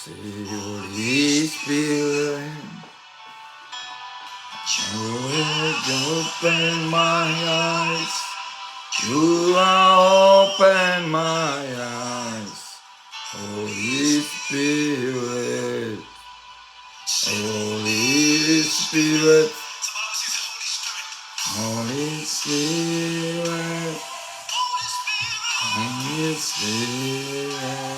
Say, Holy Spirit, you open my eyes. You are open my eyes. Holy Spirit, Holy Spirit, Holy Spirit, Holy Spirit.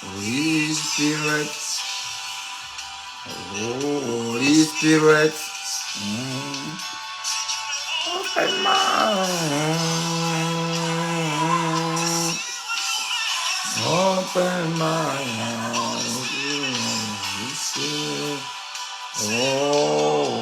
Holy Spirit, Holy Spirit, open my eyes, open my eyes, Holy Spirit, oh.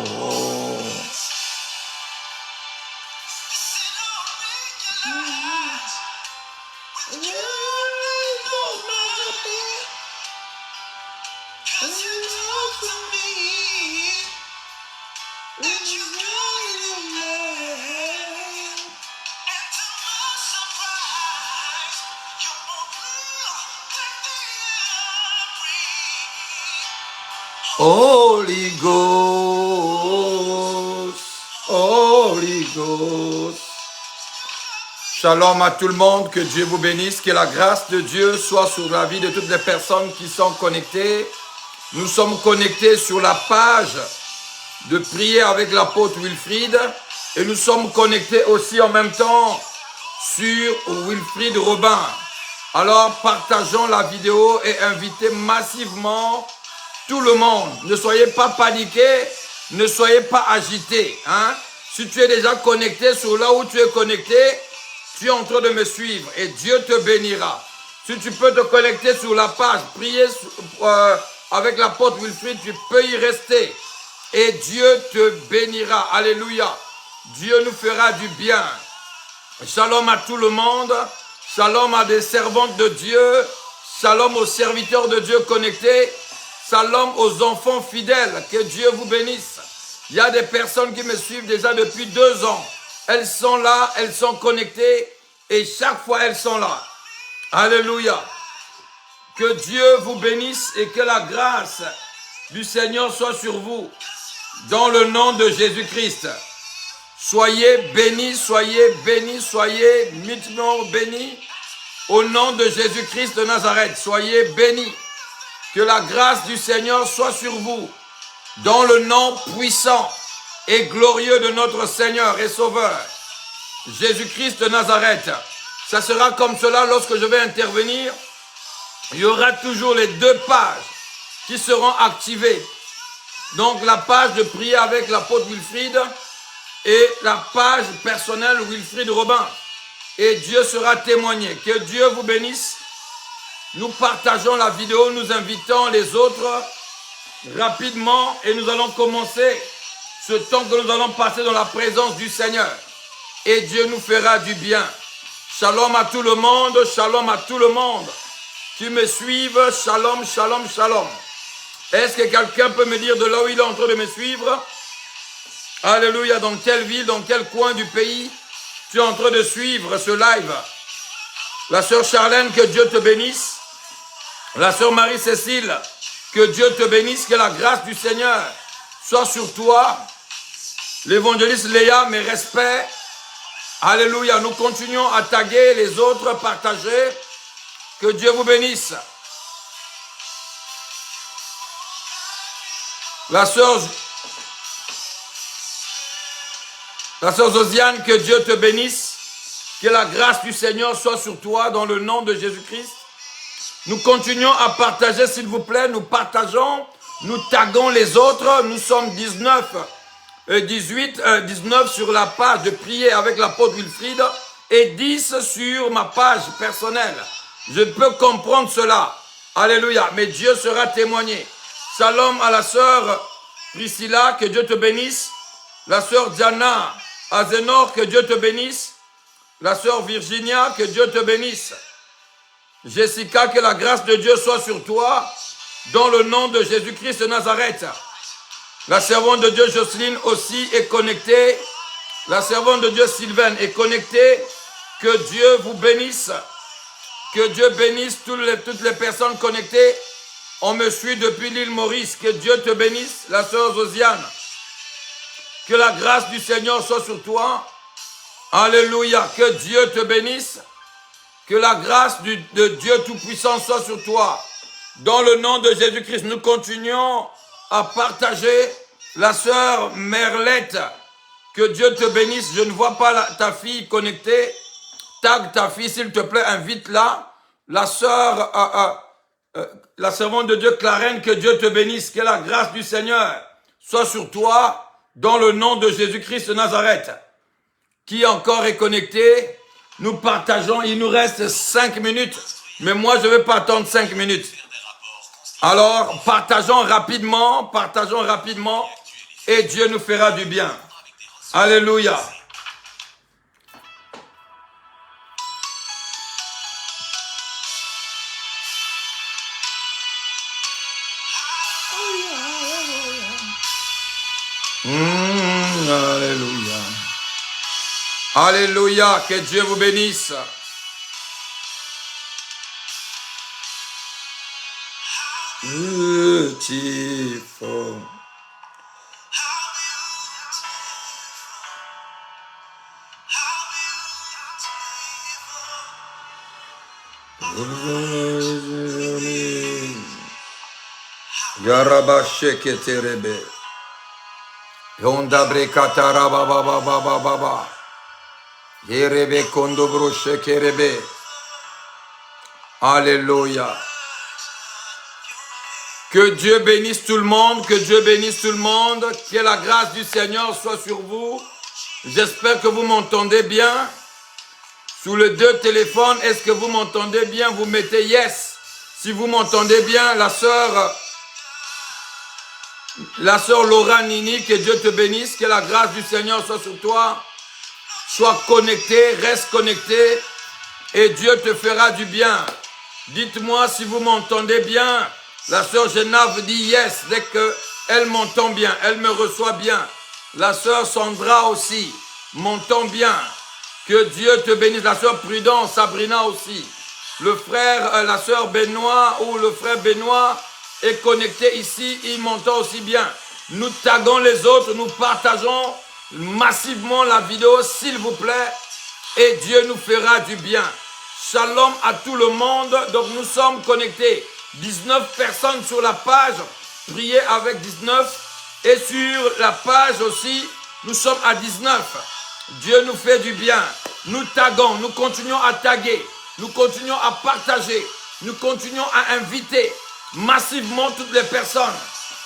Holy Ghost, Holy Ghost. Shalom à tout le monde, que Dieu vous bénisse, que la grâce de Dieu soit sur la vie de toutes les personnes qui sont connectées. Nous sommes connectés sur la page de prier avec l'apôtre Wilfrid et nous sommes connectés aussi en même temps sur Wilfrid Robin. Alors partageons la vidéo et invitez massivement tout le monde. Ne soyez pas paniqués, ne soyez pas agités. Hein? Si tu es déjà connecté sur là où tu es connecté, tu es en train de me suivre et Dieu te bénira. Si tu peux te connecter sur la page, prier avec l'apôtre Wilfrid, tu peux y rester. Et Dieu te bénira. Alléluia. Dieu nous fera du bien. Shalom à tout le monde. Shalom à des servantes de Dieu. Shalom aux serviteurs de Dieu connectés. Shalom aux enfants fidèles. Que Dieu vous bénisse. Il y a des personnes qui me suivent déjà depuis 2 ans. Elles sont là, elles sont connectées. Et chaque fois, elles sont là. Alléluia. Que Dieu vous bénisse et que la grâce du Seigneur soit sur vous. Dans le nom de Jésus-Christ. Soyez bénis, soyez bénis, soyez mutuellement bénis. Au nom de Jésus-Christ de Nazareth, soyez bénis. Que la grâce du Seigneur soit sur vous. Dans le nom puissant et glorieux de notre Seigneur et Sauveur, Jésus-Christ de Nazareth. Ça sera comme cela lorsque je vais intervenir. Il y aura toujours les 2 pages qui seront activées. Donc la page de prier avec l'apôtre Wilfrid et la page personnelle Wilfrid Robin. Et Dieu sera témoigné. Que Dieu vous bénisse. Nous partageons la vidéo, nous invitons les autres rapidement et nous allons commencer ce temps que nous allons passer dans la présence du Seigneur. Et Dieu nous fera du bien. Shalom à tout le monde, shalom à tout le monde qui me suivent. Shalom, shalom, shalom. Est-ce que quelqu'un peut me dire de là où il est en train de me suivre? Alléluia, dans quelle ville, dans quel coin du pays tu es en train de suivre ce live? La sœur Charlène, que Dieu te bénisse. La sœur Marie-Cécile, que Dieu te bénisse, que la grâce du Seigneur soit sur toi. L'évangéliste Léa, mes respects. Alléluia, nous continuons à taguer les autres, partager. Que Dieu vous bénisse. La sœur Josiane, que Dieu te bénisse. Que la grâce du Seigneur soit sur toi dans le nom de Jésus-Christ. Nous continuons à partager, s'il vous plaît. Nous partageons, nous taguons les autres. Nous sommes 19 sur la page de prier avec l'apôtre Wilfrid et 10 sur ma page personnelle. Je peux comprendre cela. Alléluia. Mais Dieu sera témoigné. Shalom à la sœur Priscilla, que Dieu te bénisse. La sœur Diana Azenor, que Dieu te bénisse. La sœur Virginia, que Dieu te bénisse. Jessica, que la grâce de Dieu soit sur toi, dans le nom de Jésus-Christ de Nazareth. La servante de Dieu Jocelyne aussi est connectée. La servante de Dieu Sylvaine est connectée. Que Dieu vous bénisse. Que Dieu bénisse toutes les personnes connectées. On me suit depuis l'île Maurice. Que Dieu te bénisse. La sœur Josiane. Que la grâce du Seigneur soit sur toi. Alléluia. Que Dieu te bénisse. Que la grâce de Dieu Tout-Puissant soit sur toi. Dans le nom de Jésus-Christ, nous continuons à partager. La sœur Merlette, que Dieu te bénisse. Je ne vois pas ta fille connectée. Tag ta fille, s'il te plaît, invite-la. La sœur, la servante de Dieu Clarène, que Dieu te bénisse. Que la grâce du Seigneur soit sur toi, dans le nom de Jésus-Christ de Nazareth. Qui encore est connecté? Nous partageons, il nous reste 5 minutes, mais moi je ne vais pas attendre 5 minutes. Alors, partageons rapidement, et Dieu nous fera du bien. Alléluia. Alléluia. Alléluia, que Dieu vous bénisse. Beautiful. Yaraba sheketerebe. Yonda brekatara baba baba baba. Yerebe kondobro shekerebe. Alléluia. Que Dieu bénisse tout le monde, que Dieu bénisse tout le monde, que la grâce du Seigneur soit sur vous. J'espère que vous m'entendez bien. Sous les 2 téléphones, est-ce que vous m'entendez bien? Vous mettez yes. Si vous m'entendez bien, la sœur Laura Nini, que Dieu te bénisse, que la grâce du Seigneur soit sur toi. Sois connecté, reste connecté et Dieu te fera du bien. Dites-moi si vous m'entendez bien. La sœur Genave dit yes, dès qu'elle m'entend bien, elle me reçoit bien. La sœur Sandra aussi m'entend bien. Que Dieu te bénisse. La sœur Prudence, Sabrina aussi. Le frère, la sœur Benoît ou le frère Benoît est connecté ici, il m'entend aussi bien. Nous taguons les autres, nous partageons massivement la vidéo, s'il vous plaît, et Dieu nous fera du bien. Shalom à tout le monde. Donc nous sommes connectés. 19 personnes sur la page, priez avec 19. Et sur la page aussi, nous sommes à 19. Dieu nous fait du bien. Nous taguons, nous continuons à taguer, nous continuons à partager, nous continuons à inviter massivement toutes les personnes.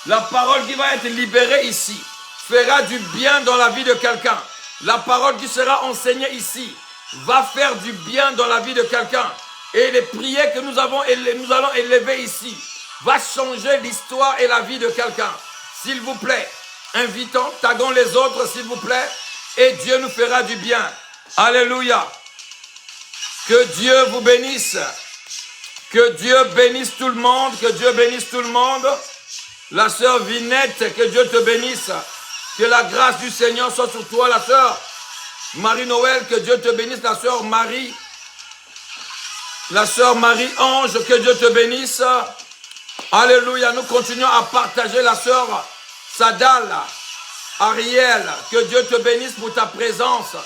La parole qui va être libérée ici fera du bien dans la vie de quelqu'un. La parole qui sera enseignée ici va faire du bien dans la vie de quelqu'un. Et les prières que nous allons élever ici va changer l'histoire et la vie de quelqu'un. S'il vous plaît, invitons, taguons les autres, s'il vous plaît, et Dieu nous fera du bien. Alléluia. Que Dieu vous bénisse. Que Dieu bénisse tout le monde. Que Dieu bénisse tout le monde. La sœur Vinette, que Dieu te bénisse. Que la grâce du Seigneur soit sur toi. La sœur Marie-Noël, que Dieu te bénisse. La sœur Marie. La sœur Marie-Ange, que Dieu te bénisse. Alléluia. Nous continuons à partager. La sœur Sadal, Ariel, que Dieu te bénisse pour ta présence.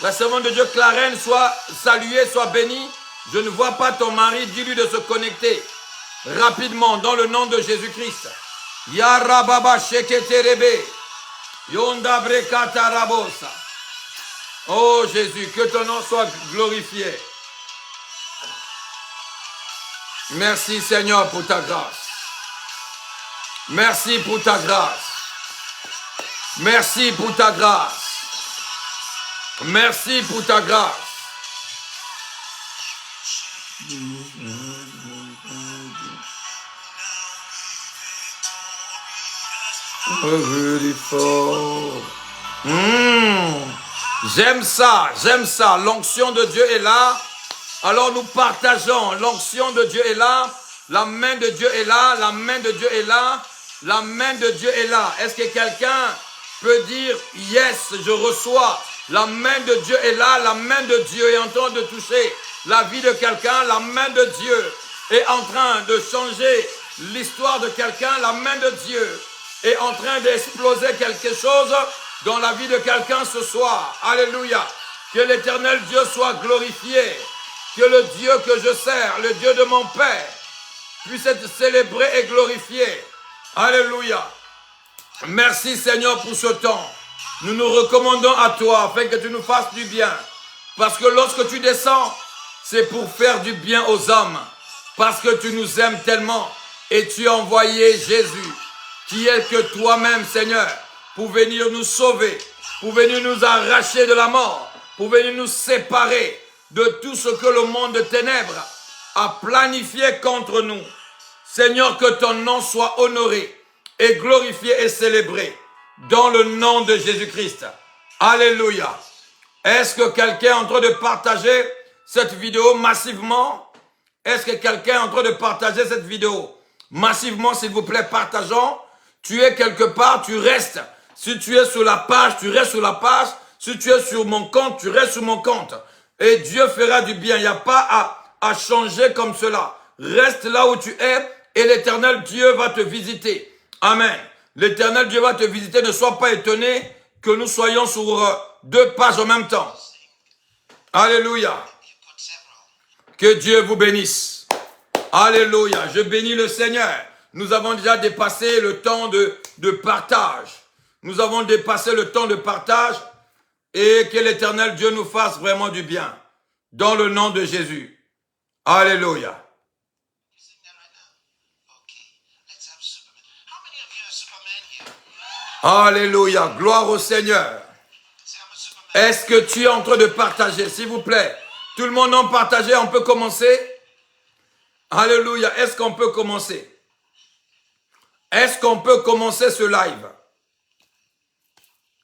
La servante de Dieu Clarène, soit saluée, soit bénie. Je ne vois pas ton mari, dis-lui de se connecter rapidement dans le nom de Jésus-Christ. Yarababa sheketerebe. Yonda brekata rabosa. Oh Jésus, que ton nom soit glorifié. Merci Seigneur pour ta grâce. Merci pour ta grâce. Merci pour ta grâce. Merci pour ta grâce. J'aime ça, j'aime ça. L'onction de Dieu est là. Alors nous partageons. L'onction de Dieu est là. La main de Dieu est là. La main de Dieu est là. La main de Dieu est là. Est-ce que quelqu'un peut dire yes, je reçois. La main de Dieu est là. La main de Dieu est en train de toucher la vie de quelqu'un. La main de Dieu est en train de changer l'histoire de quelqu'un. La main de Dieu est en train d'exploser quelque chose dans la vie de quelqu'un ce soir. Alléluia. Que l'éternel Dieu soit glorifié. Que le Dieu que je sers, le Dieu de mon Père, puisse être célébré et glorifié. Alléluia. Merci Seigneur pour ce temps. Nous nous recommandons à toi afin que tu nous fasses du bien. Parce que lorsque tu descends, c'est pour faire du bien aux hommes. Parce que tu nous aimes tellement et tu as envoyé Jésus, qui est que toi-même Seigneur, pour venir nous sauver, pour venir nous arracher de la mort, pour venir nous séparer de tout ce que le monde de ténèbres a planifié contre nous. Seigneur, que ton nom soit honoré et glorifié et célébré dans le nom de Jésus-Christ. Alléluia. Est-ce que quelqu'un est en train de partager cette vidéo massivement? Est-ce que quelqu'un est en train de partager cette vidéo massivement? S'il vous plaît, partageons. Tu es quelque part, tu restes. Si tu es sur la page, tu restes sur la page. Si tu es sur mon compte, tu restes sur mon compte. Et Dieu fera du bien. Il n'y a pas à changer comme cela. Reste là où tu es et l'Éternel Dieu va te visiter. Amen. L'Éternel Dieu va te visiter. Ne sois pas étonné que nous soyons sur deux pages en même temps. Alléluia. Que Dieu vous bénisse. Alléluia. Je bénis le Seigneur. Nous avons déjà dépassé le temps de partage. Nous avons dépassé le temps de partage et que l'Éternel Dieu nous fasse vraiment du bien. Dans le nom de Jésus. Alléluia. Alléluia. Gloire au Seigneur. Est-ce que tu es en train de partager, s'il vous plaît? Tout le monde en partagé, on peut commencer? Alléluia. Est-ce qu'on peut commencer? Est-ce qu'on peut commencer ce live?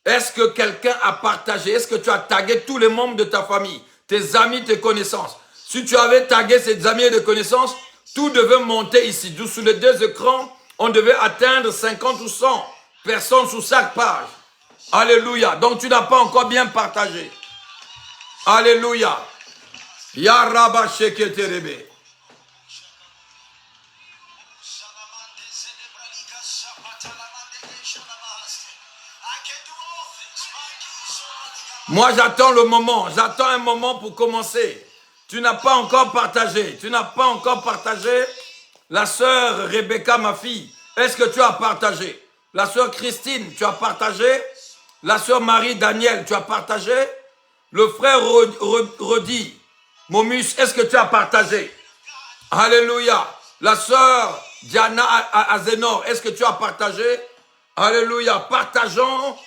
Est-ce que quelqu'un a partagé? Est-ce que tu as tagué tous les membres de ta famille, tes amis, tes connaissances? Si tu avais tagué ces amis et de connaissances, tout devait monter ici. Sous les deux écrans, on devait atteindre 50 ou 100 personnes sur chaque page. Alléluia. Donc tu n'as pas encore bien partagé. Alléluia. Ya Rabba Sheketerebe. Moi, j'attends le moment. J'attends un moment pour commencer. Tu n'as pas encore partagé. Tu n'as pas encore partagé. La sœur Rebecca, ma fille, est-ce que tu as partagé? La sœur Christine, tu as partagé? La sœur Marie-Daniel, tu as partagé? Le frère Rodi, Momus, est-ce que tu as partagé? Alléluia. La sœur Diana Azenor, est-ce que tu as partagé? Alléluia. Partageons,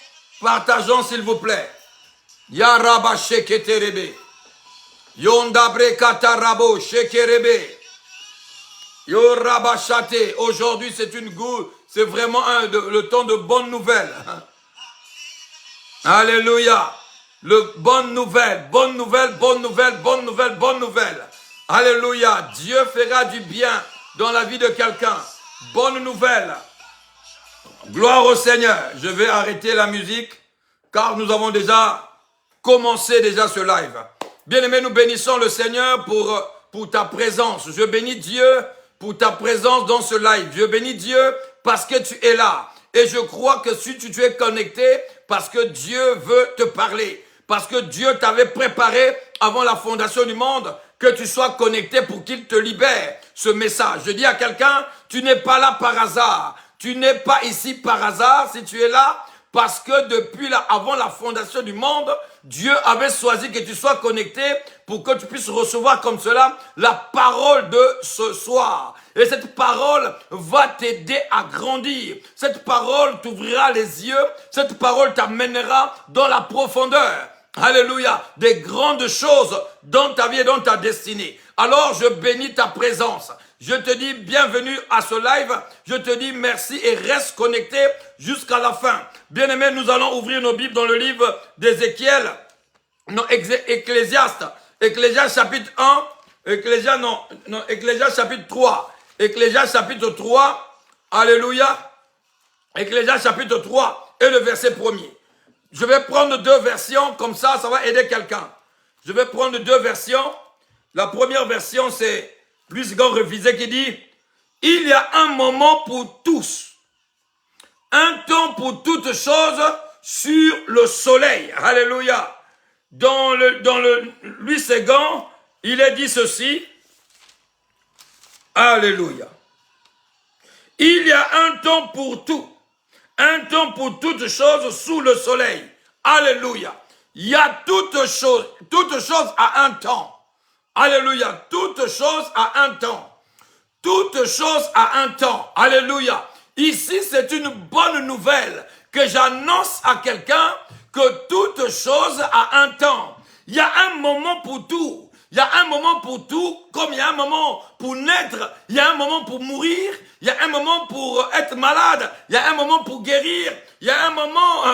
partageons s'il vous plaît. Ya Rabba Sheketerebe. Yondabre Katarabo Shekerebe. Yo Rabba Shate. Aujourd'hui c'est vraiment le temps de bonnes nouvelles. Alléluia. Bonne nouvelle, bonne nouvelle, bonne nouvelle, bonne nouvelle, bonne nouvelle. Alléluia. Dieu fera du bien dans la vie de quelqu'un. Bonne nouvelle. Gloire au Seigneur. Je vais arrêter la musique car nous avons déjà commencé ce live. Bien-aimés, nous bénissons le Seigneur pour ta présence. Je bénis Dieu pour ta présence dans ce live. Je bénis Dieu parce que tu es là. Et je crois que si tu es connecté, parce que Dieu veut te parler. Parce que Dieu t'avait préparé avant la fondation du monde que tu sois connecté pour qu'il te libère ce message. Je dis à quelqu'un, tu n'es pas là par hasard. Tu n'es pas ici par hasard si tu es là. Parce que depuis avant la fondation du monde, Dieu avait choisi que tu sois connecté pour que tu puisses recevoir comme cela la parole de ce soir. Et cette parole va t'aider à grandir. Cette parole t'ouvrira les yeux. Cette parole t'amènera dans la profondeur. Alléluia. Des grandes choses dans ta vie et dans ta destinée. Alors je bénis ta présence. Je te dis bienvenue à ce live. Je te dis merci et reste connecté jusqu'à la fin. Bien-aimés, nous allons ouvrir nos Bibles dans le livre d'Ézéchiel. Non, Ecclésiaste. Ecclésiaste chapitre 1, Ecclésias, non, Ecclésias chapitre 3. Ecclésias chapitre 3. Alléluia. Ecclésias chapitre 3 et le verset 1er. Je vais prendre 2 versions, comme ça va aider quelqu'un. Je vais prendre 2 versions. La première version, c'est Louis Gant Revisé qui dit « Il y a un moment pour tous, un temps pour toutes choses sur le soleil. » Alléluia. Dans le Louis Gant, il est dit ceci. Alléluia. Il y a un temps pour tout. Un temps pour toutes choses sous le soleil. Alléluia. Il y a toutes choses à un temps. Alléluia. Toutes choses à un temps. Toutes choses à un temps. Alléluia. Ici, c'est une bonne nouvelle que j'annonce à quelqu'un que toutes choses à un temps. Il y a un moment pour tout. Il y a un moment pour tout, comme il y a un moment pour naître, il y a un moment pour mourir, il y a un moment pour être malade, il y a un moment pour guérir, il y a un moment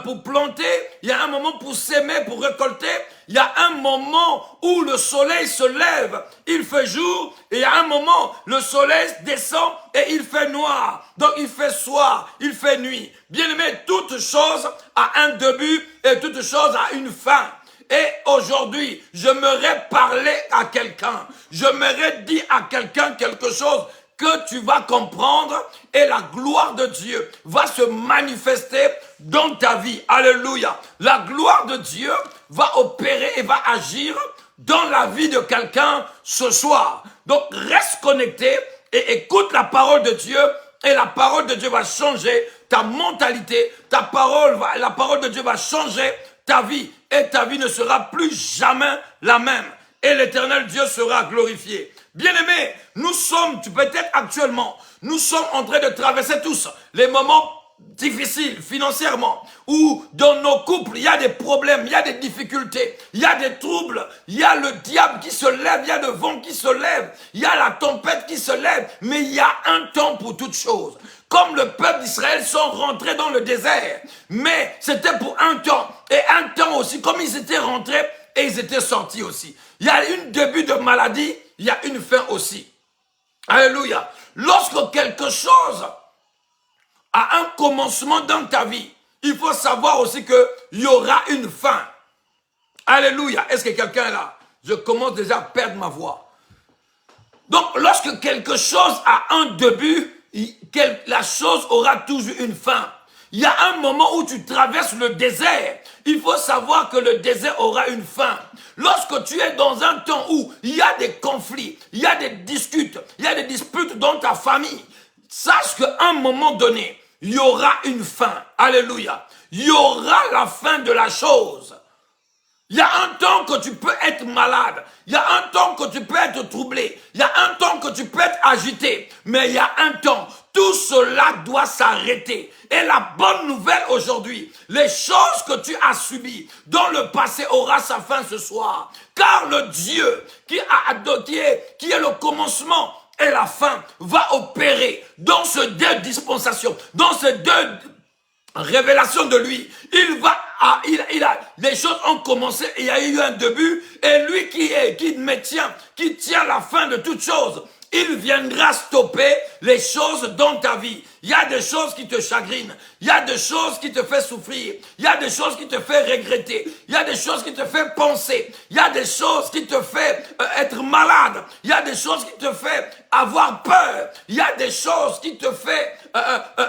pour planter, il y a un moment pour s'aimer, pour récolter, il y a un moment où le soleil se lève, il fait jour, et il y a un moment, le soleil descend et il fait noir. Donc il fait soir, il fait nuit. Bien aimé, toute chose a un début et toute chose a une fin. Et aujourd'hui, je m'aurais parlé à quelqu'un, je m'aurais dit à quelqu'un quelque chose que tu vas comprendre et la gloire de Dieu va se manifester dans ta vie. Alléluia. La gloire de Dieu va opérer et va agir dans la vie de quelqu'un ce soir. Donc reste connecté et écoute la parole de Dieu et la parole de Dieu va changer ta mentalité, la parole de Dieu va changer ta vie et ta vie ne sera plus jamais la même. Et l'Éternel Dieu sera glorifié. Bien-aimés, nous sommes, peut-être actuellement, nous sommes en train de traverser tous les moments difficiles financièrement, où dans nos couples, il y a des problèmes, il y a des difficultés, il y a des troubles, il y a le diable qui se lève, il y a le vent qui se lève, il y a la tempête qui se lève, mais il y a un temps pour toutes choses. Comme le peuple d'Israël sont rentrés dans le désert, mais c'était pour un temps, et un temps aussi, comme ils étaient rentrés, et ils étaient sortis aussi. Il y a un début de maladie, il y a une fin aussi. Alléluia. Lorsque quelque chose a un commencement dans ta vie, il faut savoir aussi qu'il y aura une fin. Alléluia. Est-ce que quelqu'un est là? Je commence déjà à perdre ma voix. Donc, lorsque quelque chose a un début, la chose aura toujours une fin. Il y a un moment où tu traverses le désert. Il faut savoir que le désert aura une fin. Lorsque tu es dans un temps où il y a des conflits, il y a des disputes, il y a des disputes dans ta famille, sache qu'à un moment donné, il y aura une fin. Alléluia. Il y aura la fin de la chose. Il y a un temps que tu peux être malade. Il y a un temps que tu peux être troublé. Il y a un temps que tu peux être agité. Mais il y a un temps, tout cela doit s'arrêter. Et la bonne nouvelle aujourd'hui, les choses que tu as subies dans le passé aura sa fin ce soir. Car le Dieu qui est le commencement et la fin va opérer dans ces 2 dispensations, dans ces 2 révélations de lui. Les choses ont commencé, il y a eu un début, et lui qui tient la fin de toutes choses, il viendra stopper les choses dans ta vie. Il y a des choses qui te chagrinent, il y a des choses qui te font souffrir, il y a des choses qui te font regretter, il y a des choses qui te font penser, il y a des choses qui te font être malade, il y a des choses qui te font avoir peur, il y a des choses qui te font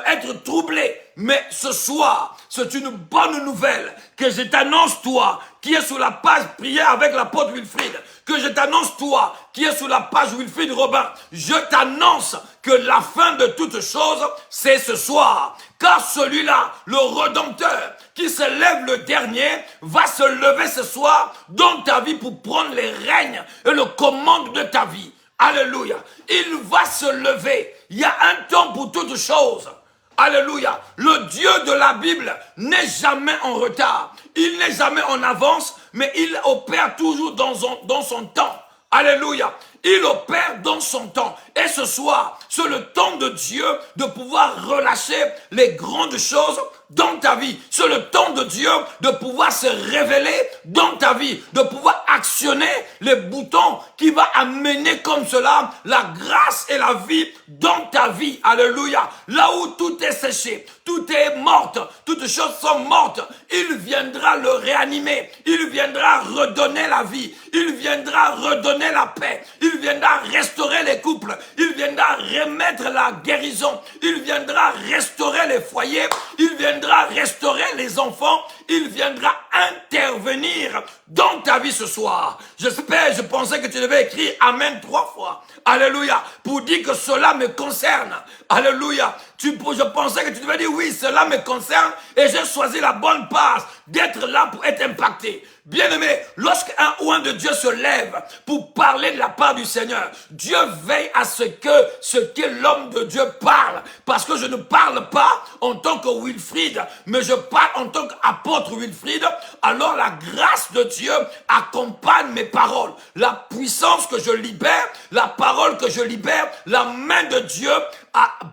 être troublé. Mais ce soir, c'est une bonne nouvelle que je t'annonce, toi, qui es sous la page prière avec l'apôtre Wilfrid, que je t'annonce, toi, qui es sous la page Wilfrid Robin, je t'annonce que la fin de toutes choses, c'est ce soir. Car celui-là, le Rédempteur, qui se lève le dernier, va se lever ce soir dans ta vie pour prendre les règnes et le commande de ta vie. Alléluia. Il va se lever. Il y a un temps pour toutes choses. Alléluia. Le Dieu de la Bible n'est jamais en retard. Il n'est jamais en avance, mais il opère toujours dans son temps. Alléluia. Il opère dans son temps. Et ce soir, c'est le temps de Dieu de pouvoir relâcher les grandes choses dans ta vie. C'est le temps de Dieu de pouvoir se révéler dans ta vie, de pouvoir actionner les boutons qui va amener comme cela la grâce et la vie dans ta vie. Alléluia. Là où tout est séché, tout est morte, toutes choses sont mortes, il viendra le réanimer, il viendra redonner la vie, il viendra redonner la paix, il viendra restaurer les couples, il viendra remettre la guérison, il viendra restaurer les foyers, il viendra restaurer les enfants, il viendra intervenir dans ta vie ce soir. J'espère, je pensais que tu devais écrire Amen 3 fois. Alléluia. Pour dire que cela me concerne. Alléluia. Je pensais que tu devais dire oui, cela me concerne et j'ai choisi la bonne passe d'être là pour être impacté. Bien-aimé, lorsqu'un ou un de Dieu se lève pour parler de la part du Seigneur, Dieu veille à ce que l'homme de Dieu parle. Parce que je ne parle pas en tant que Wilfrid, mais je parle en tant qu'apôtre Wilfrid. Alors la grâce de Dieu accompagne mes paroles. La puissance que je libère, la parole que je libère, la main de Dieu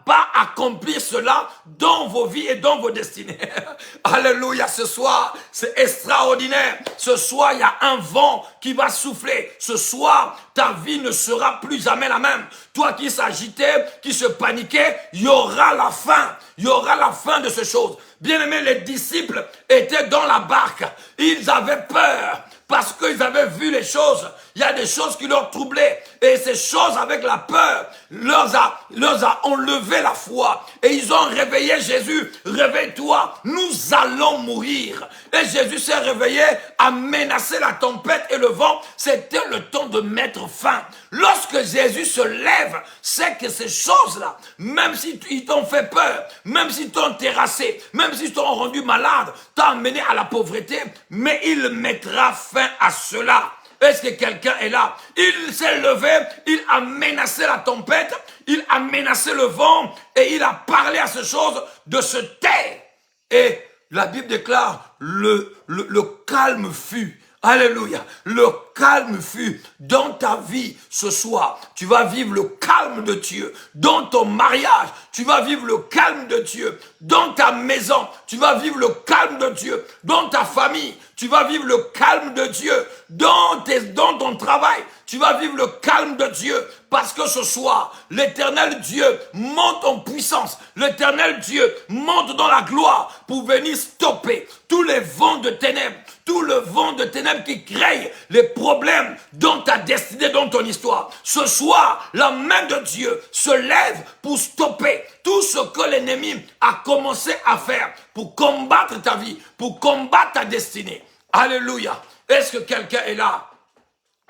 va accomplir cela dans vos vies et dans vos destinées. Alléluia, ce soir, c'est extraordinaire. Ce soir, il y a un vent qui va souffler. Ce soir, ta vie ne sera plus jamais la même. Toi qui s'agitais, qui se paniquait, il y aura la fin. Il y aura la fin de ces choses. Bien-aimés, les disciples étaient dans la barque. Ils avaient peur parce qu'ils avaient vu les choses. Il y a des choses qui leur troublaient. Et ces choses, avec la peur, leur a enlevé la foi. Et ils ont réveillé Jésus. Réveille-toi, nous allons mourir. Et Jésus s'est réveillé, a menacé la tempête et le vent. C'était le temps de mettre fin. Lorsque Jésus se lève, c'est que ces choses-là, même si ils t'ont fait peur, même s'ils t'ont terrassé, même s'ils t'ont rendu malade, t'ont amené à la pauvreté, mais il mettra fin à cela. Est-ce que quelqu'un est là? Il s'est levé, il a menacé la tempête, il a menacé le vent et il a parlé à ces choses de se taire. Et la Bible déclare, le calme fut. Alléluia. Le calme fut dans ta vie ce soir. Tu vas vivre le calme de Dieu. Dans ton mariage, tu vas vivre le calme de Dieu. Dans ta maison, tu vas vivre le calme de Dieu. Dans ta famille, tu vas vivre le calme de Dieu. Dans ton travail, tu vas vivre le calme de Dieu. Parce que ce soir, l'Éternel Dieu monte en puissance. L'Éternel Dieu monte dans la gloire pour venir stopper tous les vents de ténèbres. Tout le vent de ténèbres qui crée les problèmes dans ta destinée, dans ton histoire. Ce soir, la main de Dieu se lève pour stopper tout ce que l'ennemi a commencé à faire pour combattre ta vie, pour combattre ta destinée. Alléluia. Est-ce que quelqu'un est là?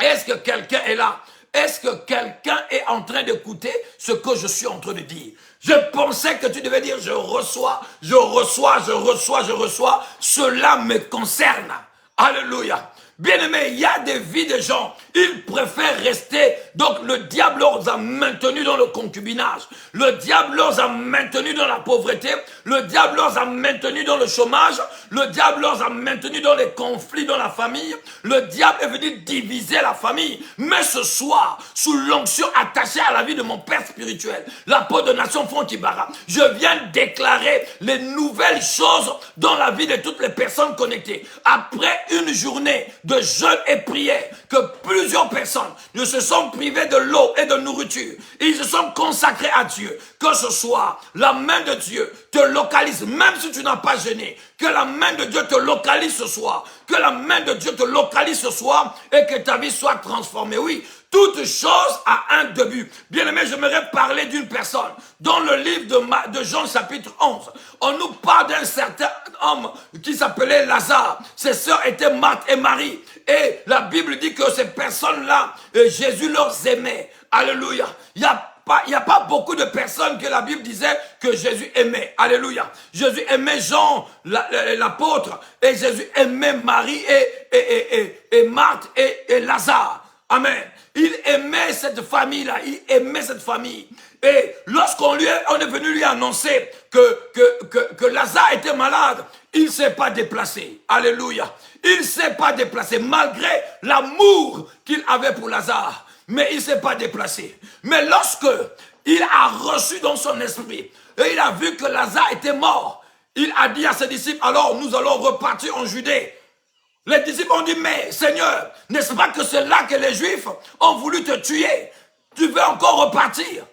Est-ce que quelqu'un est là? Est-ce que quelqu'un est en train d'écouter ce que je suis en train de dire? Je pensais que tu devais dire, je reçois, cela me concerne. Alléluia. Bien-aimé, il y a des vies de gens, ils préfèrent rester. Donc le diable leur a maintenus dans le concubinage. Le diable leur a maintenus dans la pauvreté. Le diable leur a maintenus dans le chômage. Le diable leur a maintenus dans les conflits dans la famille. Le diable est venu diviser la famille. Mais ce soir, sous l'onction attachée à la vie de mon père spirituel, l'apôtre de Nation Franck Ibarra, je viens déclarer les nouvelles choses dans la vie de toutes les personnes connectées. Après une journée de jeûne et prière, que plusieurs personnes ne se sont privées de l'eau et de nourriture. Ils se sont consacrés à Dieu. Que ce soit la main de Dieu te localise, même si tu n'as pas jeûné. Que la main de Dieu te localise ce soir. Que la main de Dieu te localise ce soir et que ta vie soit transformée. Oui, toute chose a un début. Bien-aimé, j'aimerais parler d'une personne. Dans le livre de Jean chapitre 11, on nous parle d'un certain homme qui s'appelait Lazare. Ses sœurs étaient Marthe et Marie. Et la Bible dit que ces personnes-là, Jésus leur aimait. Alléluia. Il n'y a pas beaucoup de personnes que la Bible disait que Jésus aimait. Alléluia. Jésus aimait Jean, l'apôtre, et Jésus aimait Marie et Marthe et Lazare. Amen. Il aimait cette famille-là. Il aimait cette famille. Et lorsqu'on est venu lui annoncer que Lazare était malade, il ne s'est pas déplacé. Alléluia. Il ne s'est pas déplacé malgré l'amour qu'il avait pour Lazare. Mais il ne s'est pas déplacé. Mais lorsque il a reçu dans son esprit et il a vu que Lazare était mort, il a dit à ses disciples, alors nous allons repartir en Judée. Les disciples ont dit, mais Seigneur, n'est-ce pas que c'est là que les Juifs ont voulu te tuer? Tu veux encore repartir?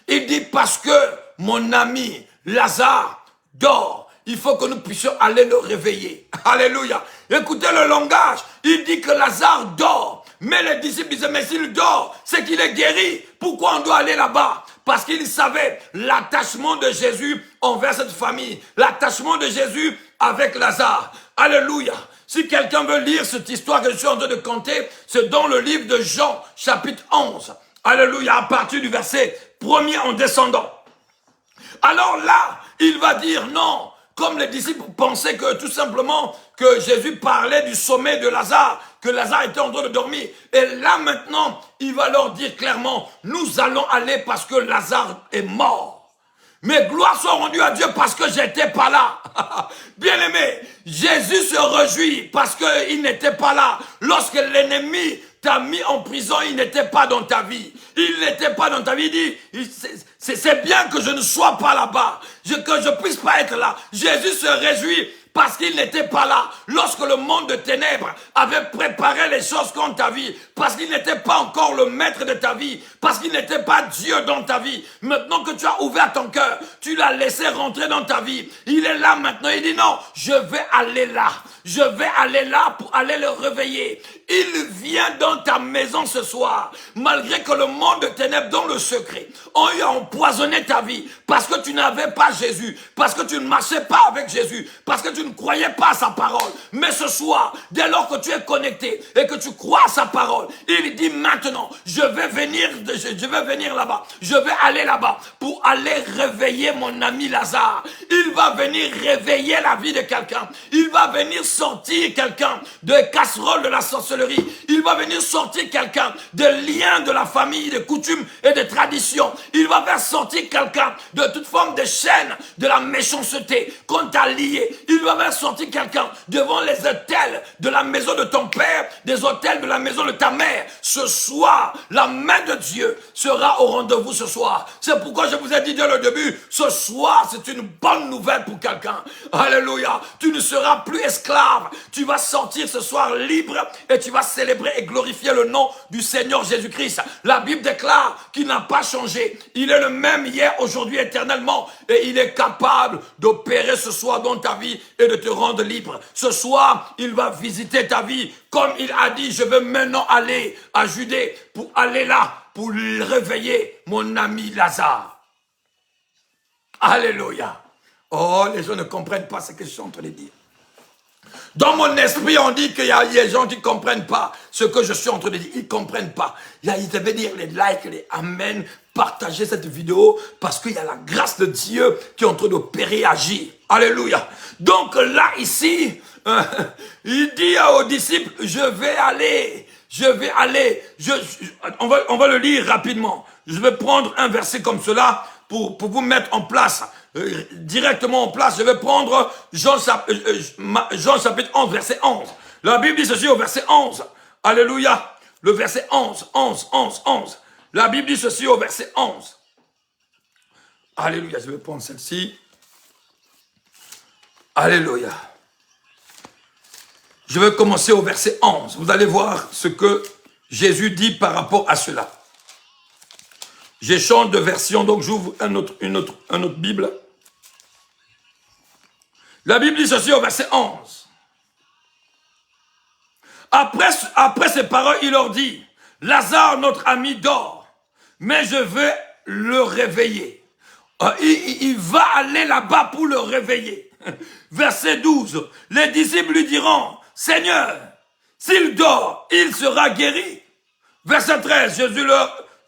Il dit, parce que mon ami Lazare dort. Il faut que nous puissions aller le réveiller. Alléluia. Écoutez le langage. Il dit que Lazare dort. Mais les disciples disaient, mais s'il dort, c'est qu'il est guéri. Pourquoi on doit aller là-bas? Parce qu'ils savaient l'attachement de Jésus envers cette famille. L'attachement de Jésus avec Lazare. Alléluia. Si quelqu'un veut lire cette histoire que je suis en train de conter, c'est dans le livre de Jean, chapitre 11. Alléluia, à partir du verset 1er en descendant. Alors là, il va dire non, comme les disciples pensaient que tout simplement que Jésus parlait du sommeil de Lazare, que Lazare était en train de dormir. Et là maintenant, il va leur dire clairement, nous allons aller parce que Lazare est mort. Mais gloire soit rendue à Dieu parce que j'étais pas là. Bien-aimé, Jésus se réjouit parce qu'il n'était pas là. Lorsque l'ennemi t'a mis en prison, il n'était pas dans ta vie. Il n'était pas dans ta vie. Il dit, c'est bien que je ne sois pas là-bas, que je puisse pas être là. Jésus se réjouit parce qu'il n'était pas là lorsque le monde de ténèbres avait préparé les choses contre ta vie, parce qu'il n'était pas encore le maître de ta vie, parce qu'il n'était pas Dieu dans ta vie. Maintenant que tu as ouvert ton cœur, tu l'as laissé rentrer dans ta vie. Il est là maintenant, il dit non, je vais aller là. Je vais aller là pour aller le réveiller. Il vient dans ta maison ce soir, malgré que le monde de ténèbres, dans le secret, ont eu à empoisonner ta vie, parce que tu n'avais pas Jésus, parce que tu ne marchais pas avec Jésus, parce que tu ne croyais pas à sa parole. Mais ce soir, dès lors que tu es connecté et que tu crois à sa parole, il dit maintenant, je vais venir là-bas, je vais aller là-bas pour aller réveiller mon ami Lazare. Il va venir réveiller la vie de quelqu'un. Il va venir sortir quelqu'un de casserole de la sorcellerie. Il va venir sortir quelqu'un de liens de la famille, de coutumes et de traditions. Il va faire sortir quelqu'un de toute forme de chaîne de la méchanceté qu'on t'a lié. Il va faire sortir quelqu'un devant les autels de la maison de ton père, des autels de la maison de ta mère. Ce soir, la main de Dieu sera au rendez-vous ce soir. C'est pourquoi je vous ai dit dès le début, ce soir, c'est une bonne nouvelle pour quelqu'un. Alléluia. Tu ne seras plus esclave. Tu vas sortir ce soir libre et tu vas célébrer et glorifier le nom du Seigneur Jésus-Christ. La Bible déclare qu'il n'a pas changé. Il est le même hier, aujourd'hui, éternellement. Et il est capable d'opérer ce soir dans ta vie et de te rendre libre. Ce soir, il va visiter ta vie. Comme il a dit, je veux maintenant aller à Judée pour aller là, pour réveiller mon ami Lazare. Alléluia. Oh, les gens ne comprennent pas ce que je suis en train de dire. Dans mon esprit, on dit qu'il y a des gens qui ne comprennent pas ce que je suis en train de dire. Ils ne comprennent pas. Ils devaient dire les likes, les amen, partager cette vidéo parce qu'il y a la grâce de Dieu qui est en train d'opérer, agir. Alléluia. Donc là, ici, il dit aux disciples, je vais aller. On va le lire rapidement. Je vais prendre un verset comme cela pour vous mettre en place. Directement en place, je vais prendre Jean chapitre 11, verset 11. La Bible dit ceci au verset 11. Alléluia. Le verset 11. La Bible dit ceci au verset 11. Alléluia. Je vais prendre celle-ci. Alléluia. Je vais commencer au verset 11. Vous allez voir ce que Jésus dit par rapport à cela. J'échange de version, donc j'ouvre une autre Bible. La Bible dit ceci au verset 11. Après ces paroles, il leur dit, Lazare, notre ami, dort, mais je vais le réveiller. Il va aller là-bas pour le réveiller. Verset 12. Les disciples lui diront, Seigneur, s'il dort, il sera guéri. Verset 13.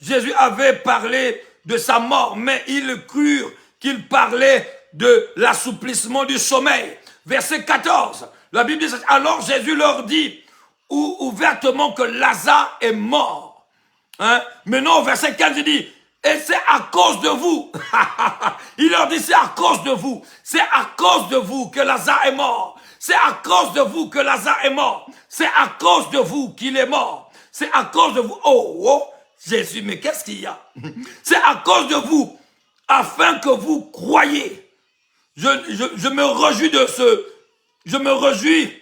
Jésus avait parlé de sa mort, mais ils crurent qu'il parlait de l'assouplissement du sommeil. Verset 14, la Bible dit, alors Jésus leur dit ouvertement que Lazare est mort. Maintenant, au verset 15, il dit, et c'est à cause de vous. Il leur dit, c'est à cause de vous. C'est à cause de vous que Lazare est mort. C'est à cause de vous que Lazare est mort. C'est à cause de vous qu'il est mort. C'est à cause de vous. Oh, Jésus, mais qu'est-ce qu'il y a? C'est à cause de vous, afin que vous croyiez. Je me réjouis de ce, je me réjouis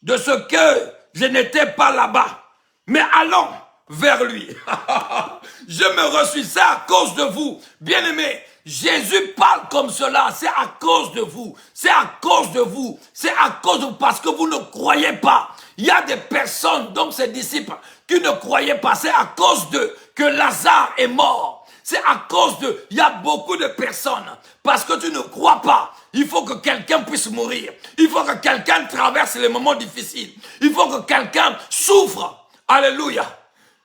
de ce que je n'étais pas là-bas. Mais allons vers lui. Je me réjouis, c'est à cause de vous. Bien-aimés, Jésus parle comme cela, c'est à cause de vous. C'est à cause de vous. C'est à cause de vous, parce que vous ne croyez pas. Il y a des personnes, donc ces disciples, qui ne croyaient pas. C'est à cause de que Lazare est mort. C'est à cause de, il y a beaucoup de personnes, parce que tu ne crois pas. Il faut que quelqu'un puisse mourir. Il faut que quelqu'un traverse les moments difficiles. Il faut que quelqu'un souffre. Alléluia.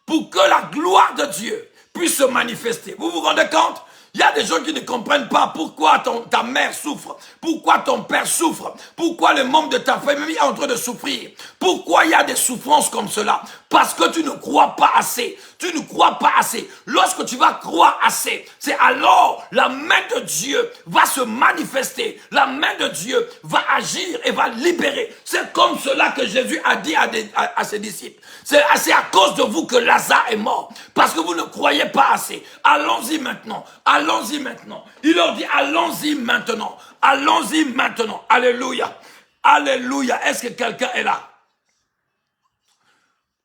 Pour que la gloire de Dieu puisse se manifester. Vous vous rendez compte? Il y a des gens qui ne comprennent pas pourquoi ta mère souffre, pourquoi ton père souffre, pourquoi les membres de ta famille sont en train de souffrir, pourquoi il y a des souffrances comme cela. Parce que tu ne crois pas assez. Tu ne crois pas assez. Lorsque tu vas croire assez, c'est alors la main de Dieu va se manifester. La main de Dieu va agir et va libérer. C'est comme cela que Jésus a dit à ses disciples. C'est à cause de vous que Lazare est mort. Parce que vous ne croyez pas assez. Allons-y maintenant. Allons-y maintenant. Il leur dit, allons-y maintenant. Allons-y maintenant. Alléluia. Alléluia. Est-ce que quelqu'un est là?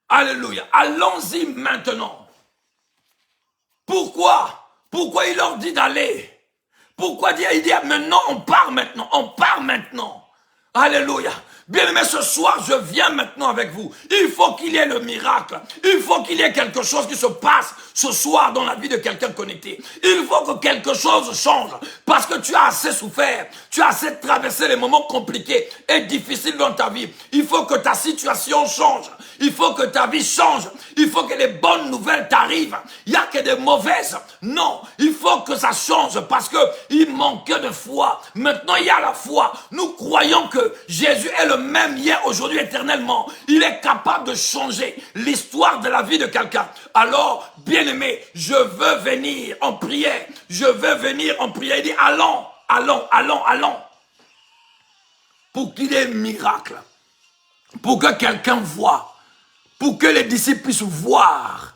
Alléluia. Allons-y maintenant. Pourquoi? Pourquoi il leur dit d'aller? Pourquoi il dit maintenant, on part maintenant. On part maintenant. Alléluia. Bien-aimés, ce soir, je viens maintenant avec vous. Il faut qu'il y ait le miracle. Il faut qu'il y ait quelque chose qui se passe ce soir dans la vie de quelqu'un connecté. Il faut que quelque chose change. Parce que tu as assez souffert. Tu as assez traversé les moments compliqués et difficiles dans ta vie. Il faut que ta situation change. Il faut que ta vie change. Il faut que les bonnes nouvelles t'arrivent. Il n'y a que des mauvaises. Non, il faut que ça change parce qu'il manquait de foi. Maintenant, il y a la foi. Nous croyons que Jésus est le même hier, aujourd'hui, éternellement. Il est capable de changer l'histoire de la vie de quelqu'un. Alors, bien-aimé, je veux venir en prière. Je veux venir en prière. Il dit, allons, allons, allons, allons. Pour qu'il y ait un miracle. Pour que quelqu'un voie. Pour que les disciples puissent voir.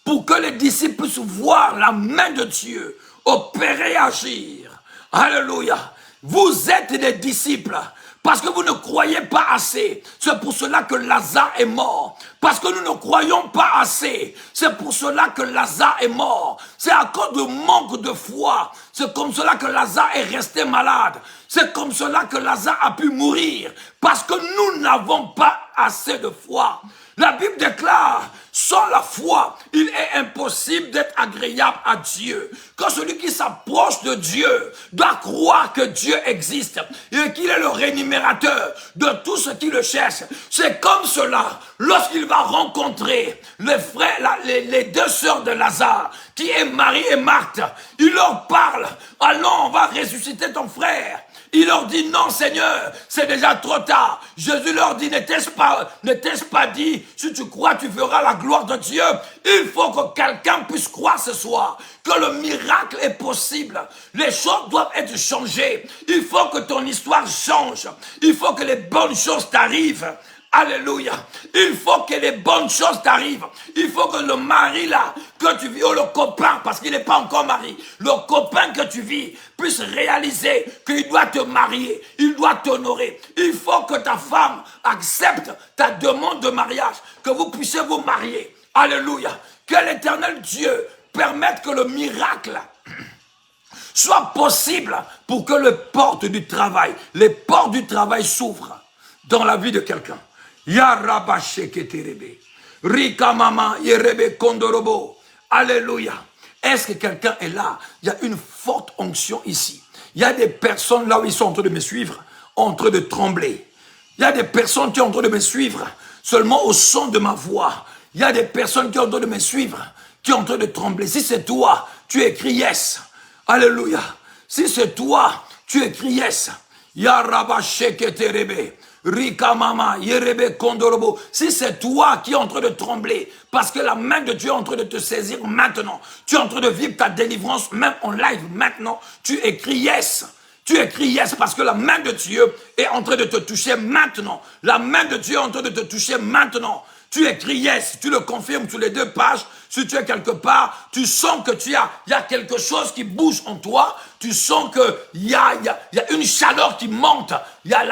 Pour que les disciples puissent voir la main de Dieu opérer et agir. Alléluia. Vous êtes des disciples. Parce que vous ne croyez pas assez. C'est pour cela que Lazare est mort. Parce que nous ne croyons pas assez. C'est pour cela que Lazare est mort. C'est à cause de manque de foi. C'est comme cela que Lazare est resté malade. C'est comme cela que Lazare a pu mourir. Parce que nous n'avons pas assez de foi. La Bible déclare, sans la foi, il est impossible d'être agréable à Dieu. Que celui qui s'approche de Dieu doit croire que Dieu existe et qu'il est le rémunérateur de tout ce qui le cherche. C'est comme cela, lorsqu'il va rencontrer les frères, les deux sœurs de Lazare, qui est Marie et Marthe, il leur parle, allons, on va ressusciter ton frère. Il leur dit, non Seigneur, c'est déjà trop tard. Jésus leur dit, ne t'ai-je pas dit, si tu crois, tu verras la gloire de Dieu. Il faut que quelqu'un puisse croire ce soir que le miracle est possible. Les choses doivent être changées. Il faut que ton histoire change. Il faut que les bonnes choses t'arrivent. Alléluia. Il faut que les bonnes choses t'arrivent. Il faut que le mari là, que tu vis, ou le copain, parce qu'il n'est pas encore marié, le copain que tu vis puisse réaliser qu'il doit te marier, il doit t'honorer. Il faut que ta femme accepte ta demande de mariage, que vous puissiez vous marier. Alléluia. Que l'Éternel Dieu permette que le miracle soit possible pour que les portes du travail s'ouvrent dans la vie de quelqu'un. Yarabasheketerebe. Rika mama yerebe kondorobo. Alléluia. Est-ce que quelqu'un est là? Il y a une forte onction ici. Il y a des personnes là où ils sont en train de me suivre, en train de trembler. Il y a des personnes qui sont en train de me suivre seulement au son de ma voix. Il y a des personnes qui sont en train de me suivre, qui sont en train de trembler. Si c'est toi, tu écris yes. Alléluia. Si c'est toi, tu écris yes. Yarabasheketerebe. Rika mama, yerebe kondorobo. Si c'est toi qui es en train de trembler, parce que la main de Dieu est en train de te saisir maintenant, tu es en train de vivre ta délivrance même en live maintenant, tu écris yes. Tu écris yes parce que la main de Dieu est en train de te toucher maintenant. La main de Dieu est en train de te toucher maintenant. Tu écris yes, tu le confirmes sur les 2 pages. Si tu es quelque part, tu sens que il y a quelque chose qui bouge en toi. Tu sens que il y a une chaleur qui monte. Il y a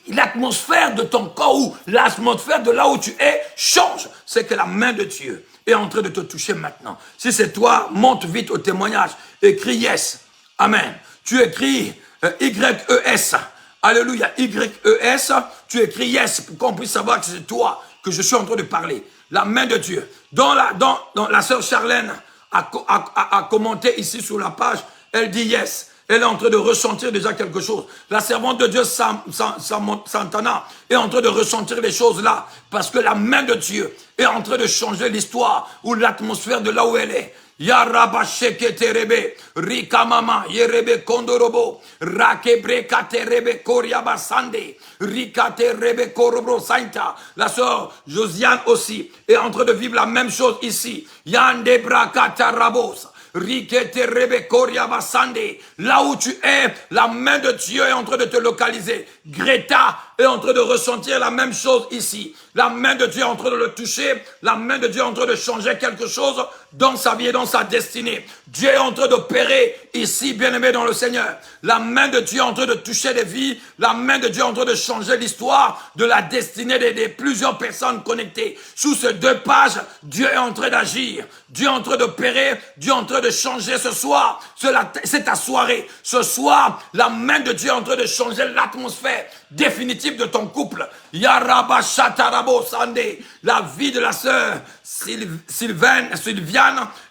l'atmosphère de ton corps ou l'atmosphère de là où tu es change. C'est que la main de Dieu est en train de te toucher maintenant. Si c'est toi, monte vite au témoignage. Écris yes. Amen. Tu écris Y-E-S. Alléluia. Y-E-S. Tu écris yes pour qu'on puisse savoir que c'est toi que je suis en train de parler. La main de Dieu. Dans la sœur Charlène a commenté ici sur la page, elle dit yes. Elle est en train de ressentir déjà quelque chose. La servante de Dieu, Santana, est en train de ressentir les choses là. Parce que la main de Dieu est en train de changer l'histoire ou l'atmosphère de là où elle est. Yaraba sheke terebe, rika mama, yerebe kondorobo, rakebre katerebe koriaba sande, rika terebe korobro sainta. La sœur Josiane aussi est en train de vivre la même chose ici. Yande brakata rabos. Là où tu es, la main de Dieu est en train de te localiser. Greta est en train de ressentir la même chose ici. La main de Dieu est en train de le toucher. La main de Dieu est en train de changer quelque chose dans sa vie et dans sa destinée. Dieu est en train d'opérer ici, bien-aimé dans le Seigneur. La main de Dieu est en train de toucher les vies. La main de Dieu est en train de changer l'histoire de la destinée de plusieurs personnes connectées. Sous ces 2 pages, Dieu est en train d'agir. Dieu est en train d'opérer. Dieu est en train de changer ce soir. C'est ta soirée. Ce soir, la main de Dieu est en train de changer l'atmosphère définitive de ton couple. Yaraba Shatarabo Sande. La vie de la sœur Sylviane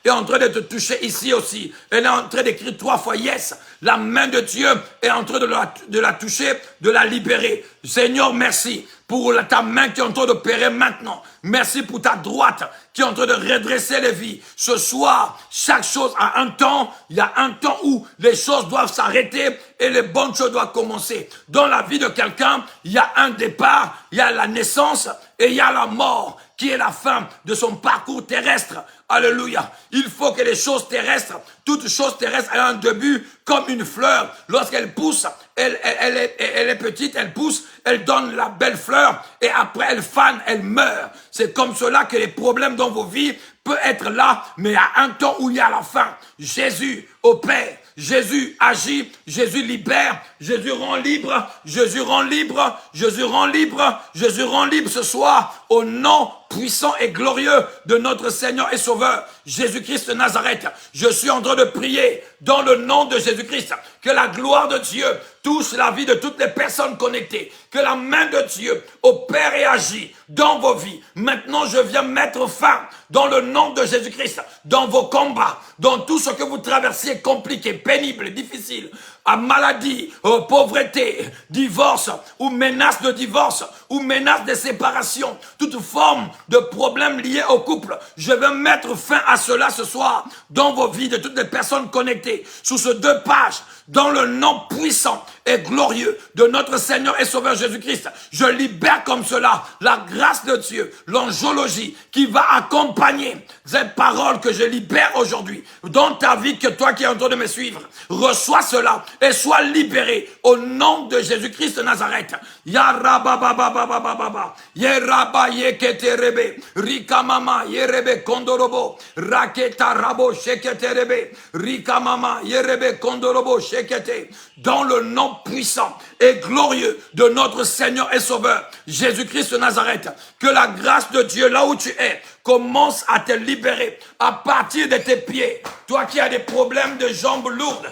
est en train de te toucher ici aussi. Elle est en train d'écrire 3 fois yes. La main de Dieu est en train de la toucher, de la libérer. Seigneur, merci pour ta main qui est en train d'opérer maintenant. Merci pour ta droite qui est en train de redresser les vies. Ce soir, chaque chose a un temps. Il y a un temps où les choses doivent s'arrêter et les bonnes choses doivent commencer. Dans la vie de quelqu'un, il y a un départ, il y a la naissance et il y a la mort qui est la fin de son parcours terrestre. Alléluia. Il faut que les choses terrestres, toute chose terrestre a un début comme une fleur. Lorsqu'elle pousse, elle est petite, elle pousse, elle donne la belle fleur et après elle fane, elle meurt. C'est comme cela que les problèmes dans vos vies peuvent être là, mais à un temps où il y a la fin. Jésus opère. Jésus agit, Jésus libère, Jésus rend libre, Jésus rend libre, Jésus rend libre, Jésus rend libre ce soir au nom puissant et glorieux de notre Seigneur et Sauveur, Jésus-Christ de Nazareth. Je suis en train de prier dans le nom de Jésus-Christ que la gloire de Dieu touche la vie de toutes les personnes connectées, que la main de Dieu opère et agit dans vos vies. Maintenant, je viens mettre fin dans le nom de Jésus-Christ, dans vos combats, dans tout ce que vous traversez compliqué, pénible, difficile, à maladie, pauvreté, divorce, ou menace de divorce, ou menace de séparation, toute forme de problème lié au couple. Je vais mettre fin à cela ce soir dans vos vies de toutes les personnes connectées. Sous ces 2 pages, dans le nom puissant et glorieux de notre Seigneur et Sauveur Jésus-Christ, je libère comme cela la grâce de Dieu, l'angiologie qui va accompagner cette parole que je libère aujourd'hui dans ta vie, que toi qui es en train de me suivre, reçois cela et sois libéré au nom de Jésus-Christ de Nazareth. Yarababababababa, yeraba yeketerebe, rikamama yerebe kondorobo, raketa rabo sheketerebe, rikamama yerebe kondorobo shekete. Dans le nom puissant et glorieux de notre Seigneur et Sauveur, Jésus-Christ de Nazareth, que la grâce de Dieu, là où tu es, commence à te libérer à partir de tes pieds. Toi qui as des problèmes de jambes lourdes,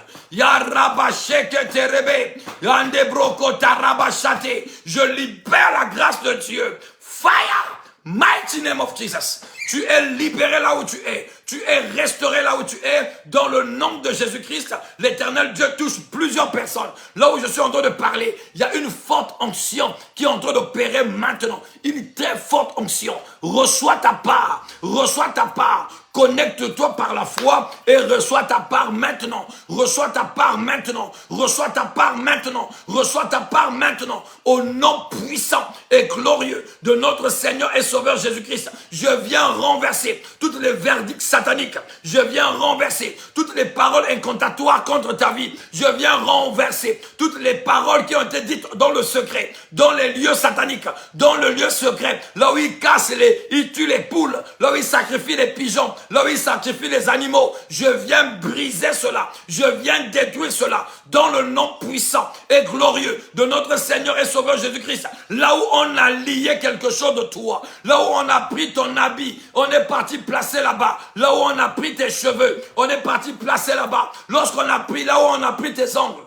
je libère la grâce de Dieu. Fire! Mighty name of Jesus. Tu es libéré là où tu es. Tu es restauré là où tu es. Dans le nom de Jésus-Christ, l'Éternel Dieu touche plusieurs personnes. Là où je suis en train de parler, il y a une forte onction qui est en train d'opérer maintenant. Une très forte onction. Reçois ta part. Reçois ta part. Connecte-toi par la foi et reçois ta part maintenant. Reçois ta part maintenant. Reçois ta part maintenant. Reçois ta part maintenant. Au nom puissant et glorieux de notre Seigneur et Sauveur Jésus-Christ, je viens renverser toutes les verdicts sataniques. Je viens renverser toutes les paroles incantatoires contre ta vie. Je viens renverser toutes les paroles qui ont été dites dans le secret, dans les lieux sataniques, dans le lieu secret, là où ils cassent ils tuent les poules, là où ils sacrifient les pigeons, là où ils sacrifient les animaux. Je viens briser cela. Je viens détruire cela dans le nom puissant et glorieux de notre Seigneur et Sauveur Jésus-Christ. Là où on a lié quelque chose de toi, là où on a pris ton habit, on est parti placer là-bas. Là où on a pris tes cheveux, on est parti placer là-bas. Lorsqu'on a pris là où on a pris tes ongles.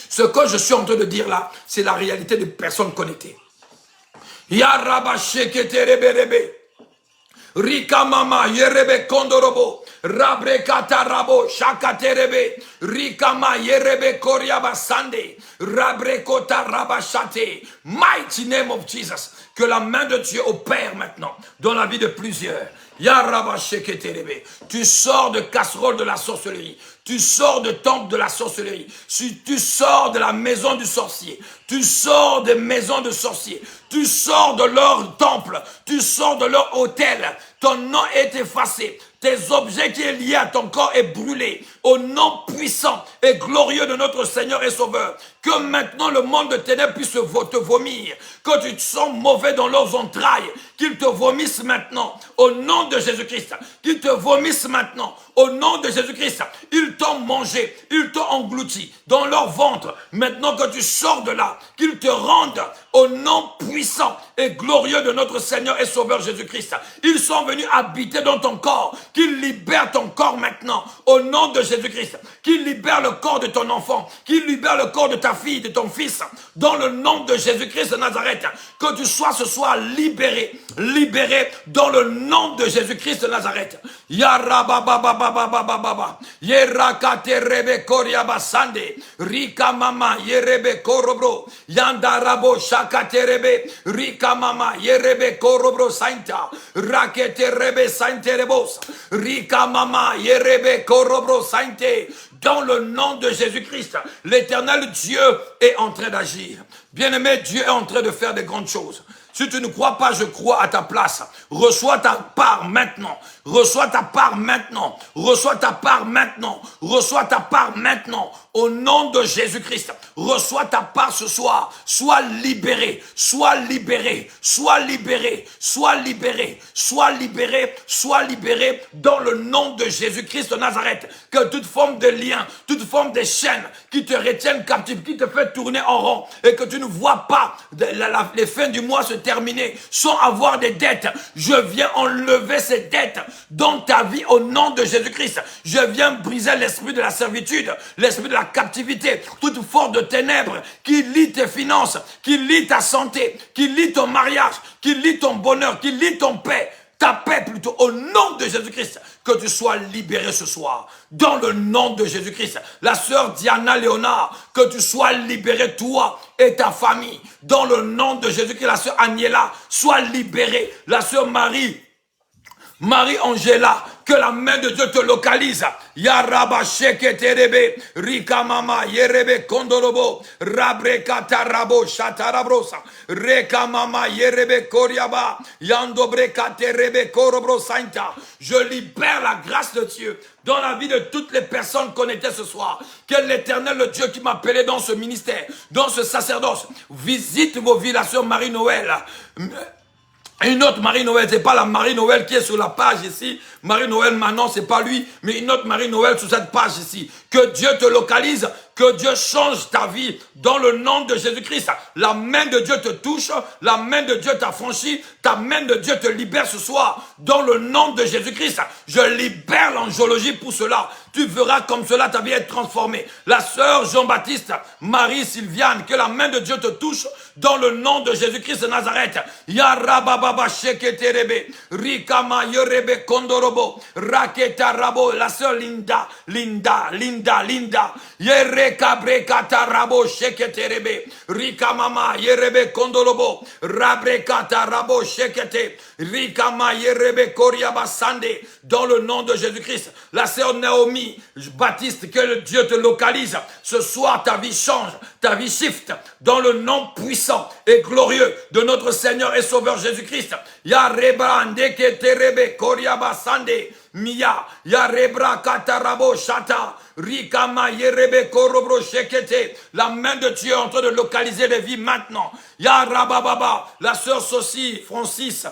Ce que je suis en train de dire là, c'est la réalité des personnes connectées. Yaraba sheketereberebe. Rika mama yerebe kondorobo. Rabre katarabo shakaterebe. Rika ma yerebe koryaba sande. Rabre kotaraba shate. Mighty name of Jesus. Que la main de Dieu opère maintenant dans la vie de plusieurs. Yaraba sheketerebe. Tu sors de casserole de la sorcellerie. Tu sors de temple de la sorcellerie. Tu sors de la maison du sorcier. Tu sors des maisons de sorciers. Tu sors de leur temple. Tu sors de leur hôtel. Ton nom est effacé. Tes objets qui est lié à ton corps est brûlé. Au nom puissant et glorieux de notre Seigneur et Sauveur. Que maintenant le monde de ténèbres puisse te vomir. Que tu te sens mauvais dans leurs entrailles. Qu'ils te vomissent maintenant. Au nom de Jésus-Christ. Qu'ils te vomissent maintenant. Au nom de Jésus-Christ. Ils t'ont mangé. Ils t'ont englouti dans leur ventre. Maintenant que tu sors de là. Qu'ils te rendent au nom puissant et glorieux de notre Seigneur et Sauveur Jésus-Christ. Ils sont venus habiter dans ton corps. Qu'ils libèrent ton corps maintenant. Au nom de Jésus-Christ. Qu'ils libèrent le corps de ton enfant. Qu'ils libèrent le corps de ta fille, de ton fils. Dans le nom de Jésus-Christ de Nazareth. Que tu sois ce soir libéré. Libéré dans le nom de Jésus-Christ de Nazareth. Yarabababababababa. Yerakaterebe koryabasande. Rika mama yerebe korobro. Yandarabo shakaterebe. Rika mama yerebe korobro sainta. Raketerebe sainterebos. Rika mama yerebe korobro sainte. Dans le nom de Jésus-Christ, l'Éternel Dieu est en train d'agir. Bien-aimé, Dieu est en train de faire des grandes choses. Si tu ne crois pas, je crois à ta place. Reçois ta part maintenant. Reçois ta part maintenant. Reçois ta part maintenant. Reçois ta part maintenant. Au nom de Jésus-Christ, reçois ta part ce soir. Sois libéré. Sois libéré. Sois libéré. Sois libéré. Sois libéré. Sois libéré dans le nom de Jésus-Christ de Nazareth. Que toute forme de lien, toute forme de chaîne qui te retiennent captif, qui te fait tourner en rond et que tu ne vois pas les fins du mois se terminer sans avoir des dettes. Je viens enlever ces dettes dans ta vie au nom de Jésus-Christ. Je viens briser l'esprit de la servitude, l'esprit de la captivité, toute force de ténèbres qui lie tes finances, qui lie ta santé, qui lie ton mariage, qui lie ton bonheur, qui lie ton paix. Ta paix plutôt, au nom de Jésus-Christ, que tu sois libéré ce soir, dans le nom de Jésus-Christ. La sœur Diana Léonard, que tu sois libéré toi et ta famille, dans le nom de Jésus-Christ. La sœur Agnella, sois libérée. La sœur Marie-Angela, que la main de Dieu te localise. Yaraba sheketerebe, Rika mama, yerebe kondorobo, rabre katarabo, shatarabrosa, Reka mama, yerebe koryaba, yandobre katerebe korobro sainta. Je libère la grâce de Dieu dans la vie de toutes les personnes connectées ce soir. Que l'Éternel, le Dieu qui m'a appelé dans ce ministère, dans ce sacerdoce, visite vos vies, la sœur Marie-Noël. Une autre Marie-Noël, c'est pas la Marie-Noël qui est sur la page ici. Marie-Noël Manon, c'est pas lui, mais une autre Marie-Noël sur cette page ici. Que Dieu te localise, que Dieu change ta vie dans le nom de Jésus-Christ. La main de Dieu te touche, la main de Dieu t'affranchit, ta main de Dieu te libère ce soir dans le nom de Jésus-Christ. Je libère l'angiologie pour cela. Tu verras comme cela ta vie être transformée. La sœur Jean-Baptiste, Marie-Sylviane, que la main de Dieu te touche dans le nom de Jésus-Christ de Nazareth. Yarababa sheketerebe, Rikama yerebe kondorobo, Raketa rabo, la sœur Linda, Yereka brekata rabo sheketerebe, Rikamama yerebe kondorobo, Rabrekata rabo shekete, Rikama yerebe koriaba sande, dans le nom de Jésus-Christ. La sœur Naomi Baptiste, que Dieu te localise. Ce soir, ta vie change, ta vie shift dans le nom puissant et glorieux de notre Seigneur et Sauveur Jésus-Christ. Ya rebrande ke terebe koriaba sande Mia, Yarebra Katarabo Shata, Rikama Yerebe Korobro Shekete. La main de Dieu est en train de localiser les vies maintenant. Yarababa, la sœur Sophie, Françoise,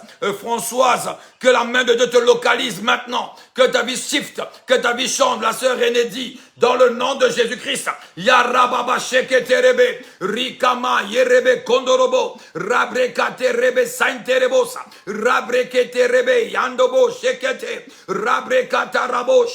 que la main de Dieu te localise maintenant. Que ta vie shift, que ta vie change. La sœur Renédi, dans le nom de Jésus-Christ. Yarababa Sheketerebe, Rikama Yerebe Kondorobo, Rabrekaterebe Sainterebosa, Rabreketerebe Yandobo Shekete, Rabrekata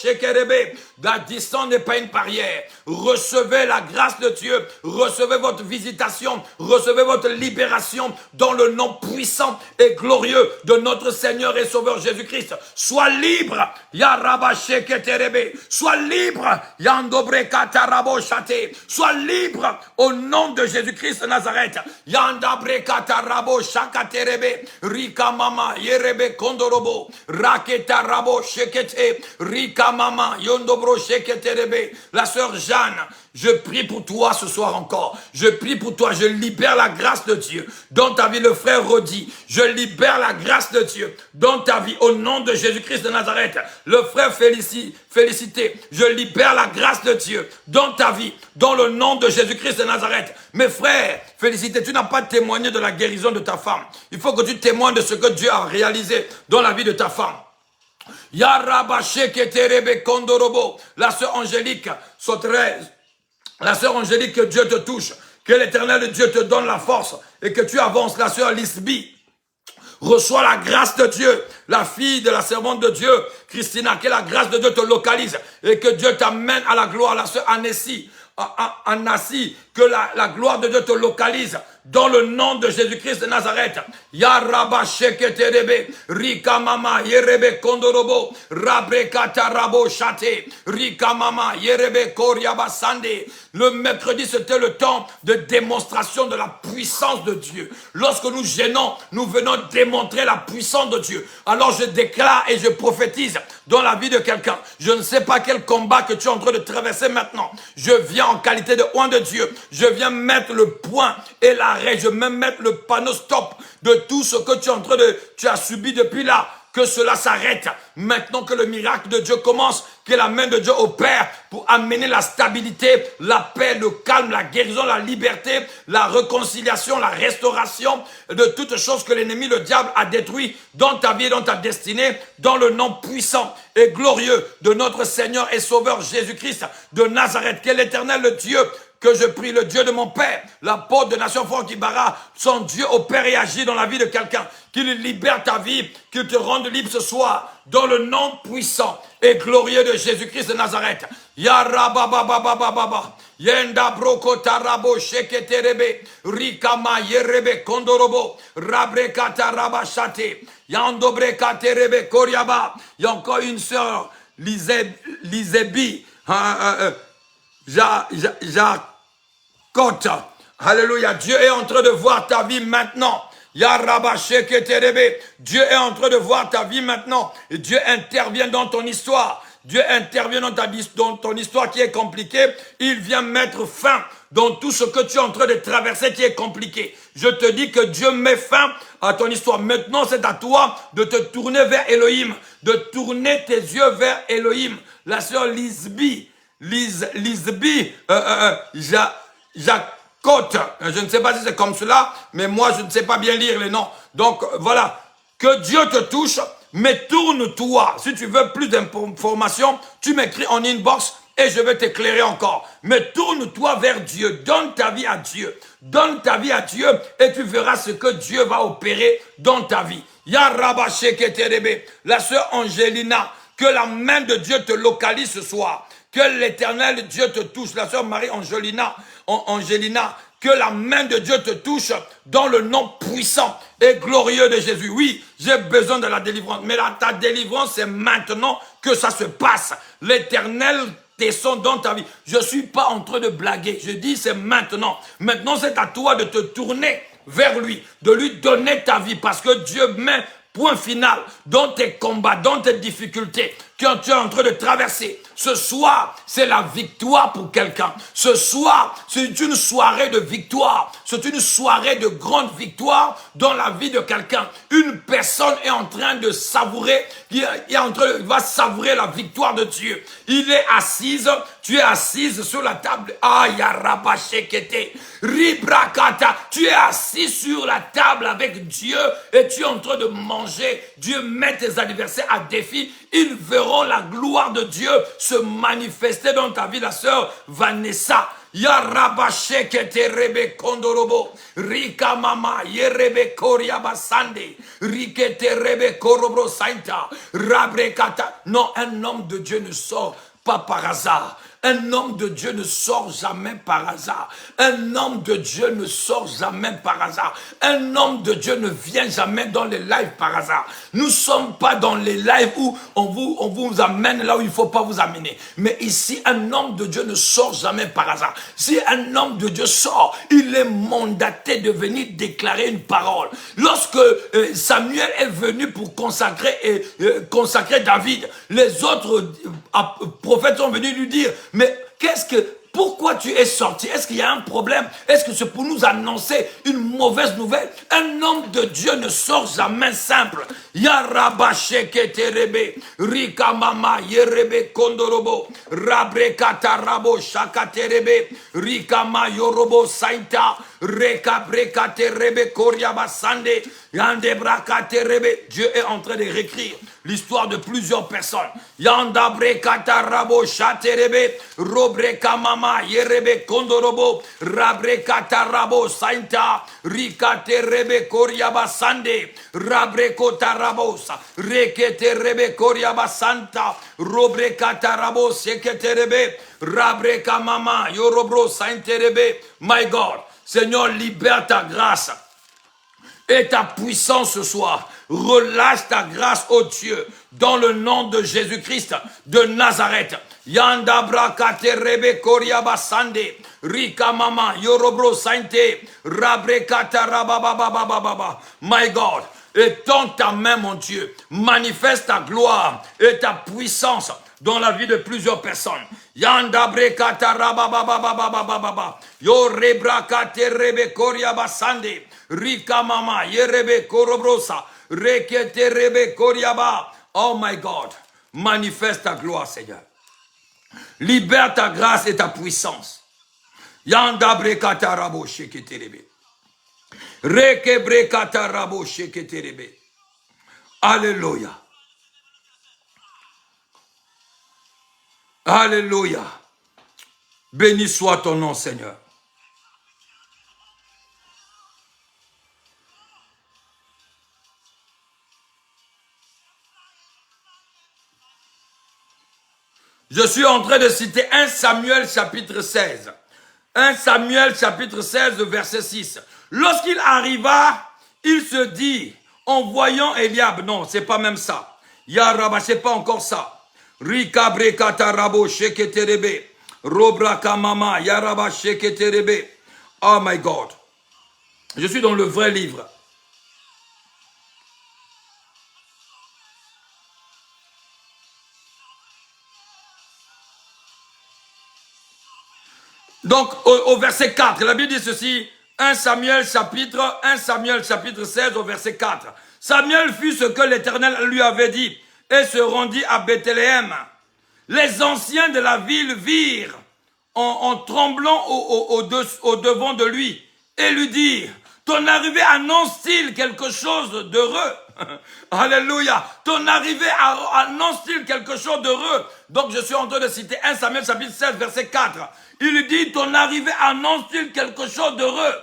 Shekerebe. La distance n'est pas une barrière. Recevez la grâce de Dieu. Recevez votre visitation. Recevez votre libération dans le nom puissant et glorieux de notre Seigneur et Sauveur Jésus-Christ. Sois libre. Yaraba Sheketerebe. Sois libre. Yandobrekata Shate. Sois libre au nom de Jésus-Christ de Nazareth. Yandabrekata Shakaterebe. Rika Mama Yerebe Kondorobo. Raketa Rabo Shekete. Rika Mama Yondobro Sheketerebe. La sœur Jeanne, je prie pour toi ce soir encore. Je prie pour toi. Je libère la grâce de Dieu dans ta vie. Le frère Rodi, je libère la grâce de Dieu dans ta vie au nom de Jésus-Christ de Nazareth. Le frère Félicité, je libère la grâce de Dieu dans ta vie dans le nom de Jésus-Christ de Nazareth. Mes frères, Félicité, tu n'as pas témoigné de la guérison de ta femme. Il faut que tu témoignes de ce que Dieu a réalisé dans la vie de ta femme. La sœur Angélique, la sœur Angélique, que Dieu te touche, que l'Éternel Dieu te donne la force et que tu avances. La sœur Lisby, reçois la grâce de Dieu, la fille de la servante de Dieu, Christina, que la grâce de Dieu te localise et que Dieu t'amène à la gloire. La sœur Anassi, que la gloire de Dieu te localise dans le nom de Jésus-Christ de Nazareth. Yaraba Sheketerebe, Rika Mama Yerebe Kondorobo, Rabrekata Rabo Shate, Rika Mama Yerebe Koriaba Sande. Le mercredi, c'était le temps de démonstration de la puissance de Dieu. Lorsque nous gênons, nous venons démontrer la puissance de Dieu. Alors je déclare et je prophétise dans la vie de quelqu'un. Je ne sais pas quel combat que tu es en train de traverser maintenant. Je viens en qualité de oint de Dieu. Je viens mettre le point et l'arrêt. Je viens mettre le panneau stop de tout ce que tu as subi depuis là. Que cela s'arrête. Maintenant que le miracle de Dieu commence, que la main de Dieu opère pour amener la stabilité, la paix, le calme, la guérison, la liberté, la réconciliation, la restauration de toutes choses que l'ennemi, le diable, a détruit dans ta vie et dans ta destinée, dans le nom puissant et glorieux de notre Seigneur et Sauveur Jésus-Christ de Nazareth. Que l'Éternel, le Dieu, que je prie, le Dieu de mon Père, l'apôtre de Nation Franck Ibarra, son Dieu opère et agit dans la vie de quelqu'un, qu'il libère ta vie, qu'il te rende libre ce soir, dans le nom puissant et glorieux de Jésus-Christ de Nazareth. Yarababababababa, Yenda broko tarabo sheketerebe, Rikama yerebe kondorobo, Rabrekata rabashate, Yandobrekate koriaba. Il y a encore une sœur, Lisébi, Côte. Alléluia. Dieu est en train de voir ta vie maintenant. Dieu est en train de voir ta vie maintenant. Et Dieu intervient dans ton histoire. Dieu intervient dans ton histoire qui est compliquée. Il vient mettre fin dans tout ce que tu es en train de traverser qui est compliqué. Je te dis que Dieu met fin à ton histoire. Maintenant, c'est à toi de te tourner vers Elohim. De tourner tes yeux vers Elohim. La sœur Lisby, Jacote, je ne sais pas si c'est comme cela, mais moi je ne sais pas bien lire les noms. Donc voilà, que Dieu te touche, mais tourne-toi. Si tu veux plus d'informations, tu m'écris en inbox et je vais t'éclairer encore. Mais tourne-toi vers Dieu, donne ta vie à Dieu. Donne ta vie à Dieu et tu verras ce que Dieu va opérer dans ta vie. La sœur Angelina, que la main de Dieu te localise ce soir. Que l'Éternel Dieu te touche. La sœur Marie-Angelina, que la main de Dieu te touche dans le nom puissant et glorieux de Jésus. Oui, j'ai besoin de la délivrance. Mais ta délivrance, c'est maintenant que ça se passe. L'Éternel descend dans ta vie. Je ne suis pas en train de blaguer. Je dis c'est maintenant. Maintenant, c'est à toi de te tourner vers lui, de lui donner ta vie parce que Dieu met point final dans tes combats, dans tes difficultés que tu es en train de traverser. Ce soir, c'est la victoire pour quelqu'un. Ce soir, c'est une soirée de victoire. C'est une soirée de grande victoire dans la vie de quelqu'un. Une personne est en train de savourer, il va savourer la victoire de Dieu. Il est assise, tu es assise sur la table. Ah, yarabashekete, ribrakata. Tu es assis sur la table avec Dieu et tu es en train de manger. Dieu met tes adversaires à défi. Ils verront la gloire de Dieu se manifester dans ta vie, la sœur Vanessa. Yarabashekete rebe kondorobo, rika mama yerebe koria basande, rikete rebe korobro sainta, rabrekata. Non, un homme de Dieu ne sort pas par hasard. Un homme de Dieu ne sort jamais par hasard. Un homme de Dieu ne sort jamais par hasard. Un homme de Dieu ne vient jamais dans les lives par hasard. Nous ne sommes pas dans les lives où on vous amène là où il ne faut pas vous amener. Mais ici, un homme de Dieu ne sort jamais par hasard. Si un homme de Dieu sort, il est mandaté de venir déclarer une parole. Lorsque Samuel est venu pour consacrer David, les autres prophètes sont venus lui dire, mais pourquoi tu es sorti? Est-ce qu'il y a un problème? Est-ce que c'est pour nous annoncer une mauvaise nouvelle? Un homme de Dieu ne sort jamais simple. Yarabasheketerebe, rikamama yerebe kondorobo, rabrekatarabo shakaterebe, rikama yorobo saita, rekabrekaterebe koryabasande, yandebrakterebe. Dieu est en train de réécrire l'histoire de plusieurs personnes. Yandabrekatarabo shaterebe, robrekamama yerebe kondorobo, rabrekatarabo saita, rikaterebe koryabasande, rabrekotarabosa, reketerebe koryabasanta, robrekatarabo seketerebe, rabrekamama yorobro sainterebe. My God, Seigneur, libère ta grâce et ta puissance ce soir. Relâche ta grâce, ô Dieu, dans le nom de Jésus-Christ de Nazareth. Yanda brakate rebe koryabasande, rika mama yorobro sainte, rabrekata rababababababa. My God, étends ta main, mon Dieu, manifeste ta gloire et ta puissance dans la vie de plusieurs personnes. Yanda brekata rababababababa. Yo rebrakate rebe koryabasande, rika mama yerebe korobrosa, rekete rebe koryaba. Oh my God, manifeste ta gloire, Seigneur. Libère ta grâce et ta puissance. Yanda brekata rabo sheketerebe. Reke brekata rabo sheketerebe. Alléluia. Alléluia. Béni soit ton nom, Seigneur. Je suis en train de citer 1 Samuel chapitre 16. 1 Samuel chapitre 16, verset 6. Lorsqu'il arriva, il se dit, en voyant Eliab, non, c'est pas même ça. Yaraba, c'est pas encore ça. Rika brekata rabo sheketerebe. Robraka mama, yaraba sheketerebe. Oh my God. Je suis dans le vrai livre. Donc, au verset 4, la Bible dit ceci, 1 Samuel chapitre 16 au verset 4. Samuel fit ce que l'Éternel lui avait dit et se rendit à Bethléem. Les anciens de la ville virent en tremblant au devant de lui et lui dirent, ton arrivée annonce-t-il quelque chose d'heureux? Alléluia. Ton arrivée annonce-t-il quelque chose d'heureux? Donc je suis en train de citer 1 Samuel chapitre 16 verset 4. Il dit, ton arrivée annonce-t-il quelque chose d'heureux?